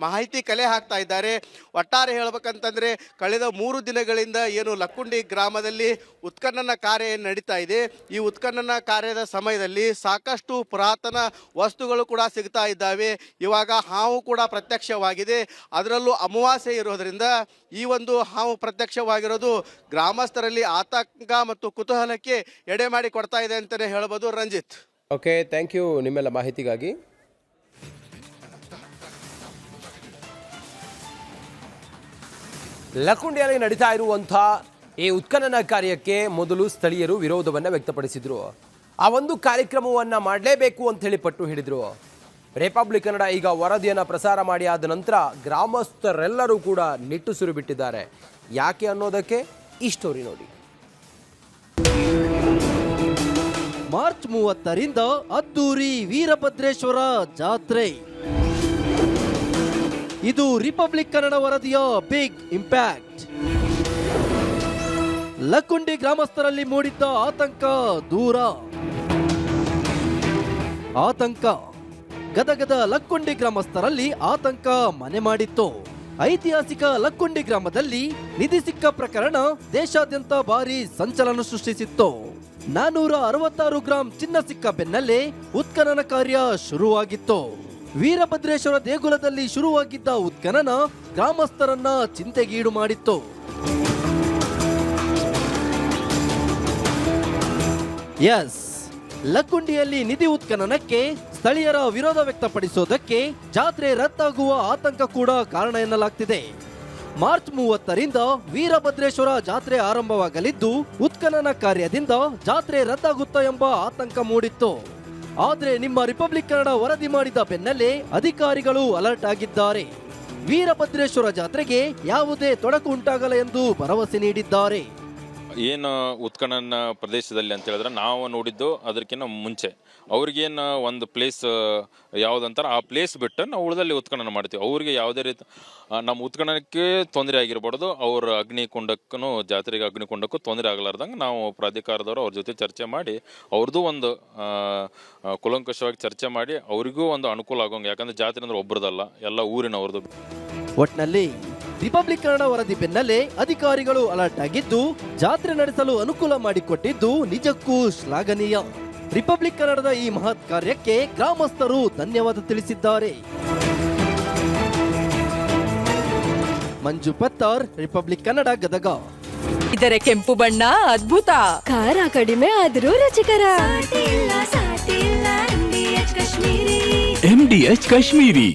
ಮಾಹಿತಿ ಕಲೆ ಹಾಕ್ತಾ ಇದ್ದಾರೆ. ಒಟ್ಟಾರೆ ಹೇಳ್ಬೇಕಂತಂದರೆ ಕಳೆದ 3 ದಿನಗಳಿಂದ ಏನು ಲಕ್ಕುಂಡಿ ಗ್ರಾಮದಲ್ಲಿ ಉತ್ಖನನ ಕಾರ್ಯ ನಡೀತಾ ಇದೆ, ಈ ಉತ್ಖನನ ಕಾರ್ಯದ ಸಮಯದಲ್ಲಿ ಸಾಕಷ್ಟು ಪುರಾತನ ವಸ್ತುಗಳು ಕೂಡ ಸಿಗ್ತಾ ಇದ್ದಾವೆ. ಇವಾಗ ಹಾವು ಕೂಡ ಪ್ರತ್ಯಕ್ಷವಾಗಿದೆ. ಅದರಲ್ಲೂ ಅಮಾವಾಸ್ಯೆ ಇರೋದರಿಂದ ಈ ಒಂದು ಹಾವು ಪ್ರತ್ಯಕ್ಷವಾಗಿರೋದು ಗ್ರಾಮಸ್ಥರಲ್ಲಿ ಆತಂಕ ಮತ್ತು ಕುತೂಹಲಕ್ಕೆ ಎಡೆ ಮಾಡಿ ಕೊಡ್ತಾ ಇದೆ ಅಂತಲೇ ಹೇಳ್ಬೋದು. ರಂಜಿತ್. ಓಕೆ, ಥ್ಯಾಂಕ್ ಯು ನಿಮ್ಮೆಲ್ಲ ಮಾಹಿತಿಗಾಗಿ. ಲಕ್ಕುಂಡಿಯಲ್ಲಿ ನಡೀತಾ ಇರುವಂಥ ಈ ಉತ್ಖನನ ಕಾರ್ಯಕ್ಕೆ ಮೊದಲು ಸ್ಥಳೀಯರು ವಿರೋಧವನ್ನು ವ್ಯಕ್ತಪಡಿಸಿದರು. ಆ ಒಂದು ಕಾರ್ಯಕ್ರಮವನ್ನು ಮಾಡಲೇಬೇಕು ಅಂತ ಹೇಳಿ ಪಟ್ಟು ಹಿಡಿದರು. ರಿಪಬ್ಲಿಕ್ ಕನ್ನಡ ಈಗ ವರದಿಯನ್ನು ಪ್ರಸಾರ ಮಾಡಿ ಆದ ನಂತರ ಗ್ರಾಮಸ್ಥರೆಲ್ಲರೂ ಕೂಡ ನಿಟ್ಟುಸಿರು ಬಿಟ್ಟಿದ್ದಾರೆ. ಯಾಕೆ ಅನ್ನೋದಕ್ಕೆ ಈ ಸ್ಟೋರಿ ನೋಡಿ. ಮಾರ್ಚ್ 30ರಿಂದ ಅದ್ದೂರಿ ವೀರಭದ್ರೇಶ್ವರ ಜಾತ್ರೆ. ಇದು ರಿಪಬ್ಲಿಕ್ ಕನ್ನಡ ವರದಿಯ ಬಿಗ್ ಇಂಪ್ಯಾಕ್ಟ್. ಲಕ್ಕುಂಡಿ ಗ್ರಾಮಸ್ಥರಲ್ಲಿ ಮೂಡಿದ್ದ ಆತಂಕ ದೂರ. ಆತಂಕ ಗದಗದ ಲಕ್ಕುಂಡಿ ಗ್ರಾಮಸ್ಥರಲ್ಲಿ ಆತಂಕ ಮನೆ ಮಾಡಿತ್ತು. ಐತಿಹಾಸಿಕ ಲಕ್ಕುಂಡಿ ಗ್ರಾಮದಲ್ಲಿ ನಿಧಿ ಸಿಕ್ಕ ಪ್ರಕರಣ ದೇಶಾದ್ಯಂತ ಭಾರಿ ಸಂಚಲನ ಸೃಷ್ಟಿಸಿತ್ತು. 466 ಗ್ರಾಂ ಚಿನ್ನ ಸಿಕ್ಕ ಬೆನ್ನಲ್ಲೇ ಉತ್ಖನನ ಕಾರ್ಯ ಶುರುವಾಗಿತ್ತು. ವೀರಭದ್ರೇಶ್ವರ ದೇಗುಲದಲ್ಲಿ ಶುರುವಾಗಿದ್ದ ಉತ್ಖನನ ಗ್ರಾಮಸ್ಥರನ್ನ ಚಿಂತೆಗೀಡು ಮಾಡಿತ್ತು. ಎಸ್, ಲಕ್ಕುಂಡಿಯಲ್ಲಿ ನಿಧಿ ಉತ್ಖನನಕ್ಕೆ ಸ್ಥಳೀಯರ ವಿರೋಧ ವ್ಯಕ್ತಪಡಿಸೋದಕ್ಕೆ ಜಾತ್ರೆ ರದ್ದಾಗುವ ಆತಂಕ ಕೂಡ ಕಾರಣ ಎನ್ನಲಾಗ್ತಿದೆ. ಮಾರ್ಚ್ 30ರಿಂದ ವೀರಭದ್ರೇಶ್ವರ ಜಾತ್ರೆ ಆರಂಭವಾಗಲಿದ್ದು ಉತ್ಖನನ ಕಾರ್ಯದಿಂದ ಜಾತ್ರೆ ರದ್ದಾಗುತ್ತಾ ಎಂಬ ಆತಂಕ ಮೂಡಿತ್ತು. ಆದರೆ ನಿಮ್ಮ ರಿಪಬ್ಲಿಕ್ ಕನ್ನಡ ವರದಿ ಮಾಡಿದ ಬೆನ್ನಲ್ಲೇ ಅಧಿಕಾರಿಗಳು ಅಲರ್ಟ್ ಆಗಿದ್ದಾರೆ. ವೀರಭದ್ರೇಶ್ವರ ಜಾತ್ರೆಗೆ ಯಾವುದೇ ತೊಡಕು ಉಂಟಾಗಲ್ಲ ಎಂದು ಭರವಸೆ ನೀಡಿದ್ದಾರೆ. ಏನು ಉತ್ಖನನ ಪ್ರದೇಶದಲ್ಲಿ ಅಂತ ಹೇಳಿದ್ರೆ ನಾವು ನೋಡಿದ್ದು ಅದಕ್ಕಿಂತ ಮುಂಚೆ ಅವ್ರಿಗೇನು ಒಂದು ಪ್ಲೇಸ್ ಯಾವುದಂತಾರೆ ಆ ಪ್ಲೇಸ್ ಬಿಟ್ಟು ನಾವು ಉಳಿದಲ್ಲಿ ಉತ್ಖನನ ಮಾಡ್ತೀವಿ. ಅವ್ರಿಗೆ ಯಾವುದೇ ರೀತಿ ನಮ್ಮ ಉತ್ಖನನಕ್ಕೆ ತೊಂದರೆ ಆಗಿರಬಾರ್ದು, ಅವ್ರ ಅಗ್ನಿಕುಂಡಕ್ಕೂ ಜಾತ್ರೆಗೆ ಅಗ್ನಿಕುಂಡಕ್ಕೂ ತೊಂದರೆ ಆಗಲಾರ್ದಂಗೆ ನಾವು ಪ್ರಾಧಿಕಾರದವರು ಅವ್ರ ಜೊತೆ ಚರ್ಚೆ ಮಾಡಿ ಅವ್ರದ್ದು ಒಂದು ಕೂಲಂಕಷವಾಗಿ ಚರ್ಚೆ ಮಾಡಿ ಅವರಿಗೂ ಒಂದು ಅನುಕೂಲ ಆಗೋಂಗೆ. ಯಾಕಂದ್ರೆ ಜಾತ್ರೆ ಅಂದ್ರೆ ಒಬ್ಬರದಲ್ಲ, ಎಲ್ಲ ಊರಿನವ್ರದ್ದು. ಒಟ್ನಲ್ಲಿ ರಿಪಬ್ಲಿಕ್ ಕನ್ನಡ ವರದಿ ಬೆನ್ನಲ್ಲೇ ಅಧಿಕಾರಿಗಳು ಅಲರ್ಟ್ ಆಗಿದ್ದು ಜಾತ್ರೆ ನಡೆಸಲು ಅನುಕೂಲ ಮಾಡಿಕೊಟ್ಟಿದ್ದು ನಿಜಕ್ಕೂ ಶ್ಲಾಘನೀಯ. ರಿಪಬ್ಲಿಕ್ ಕನ್ನಡದ ಈ ಮಹತ್ ಕಾರ್ಯಕ್ಕೆ ಗ್ರಾಮಸ್ಥರು ಧನ್ಯವಾದ ತಿಳಿಸಿದ್ದಾರೆ. ಮಂಜು ಪತ್ತಾರ್, ರಿಪಬ್ಲಿಕ್ ಕನ್ನಡ, ಗದಗ. ಇದರ ಕೆಂಪು ಬಣ್ಣ ಅದ್ಭುತ, ಖಾರ ಕಡಿಮೆ ಆದರೂ ರುಚಿಕರ. MDH ಕಾಶ್ಮೀರಿ.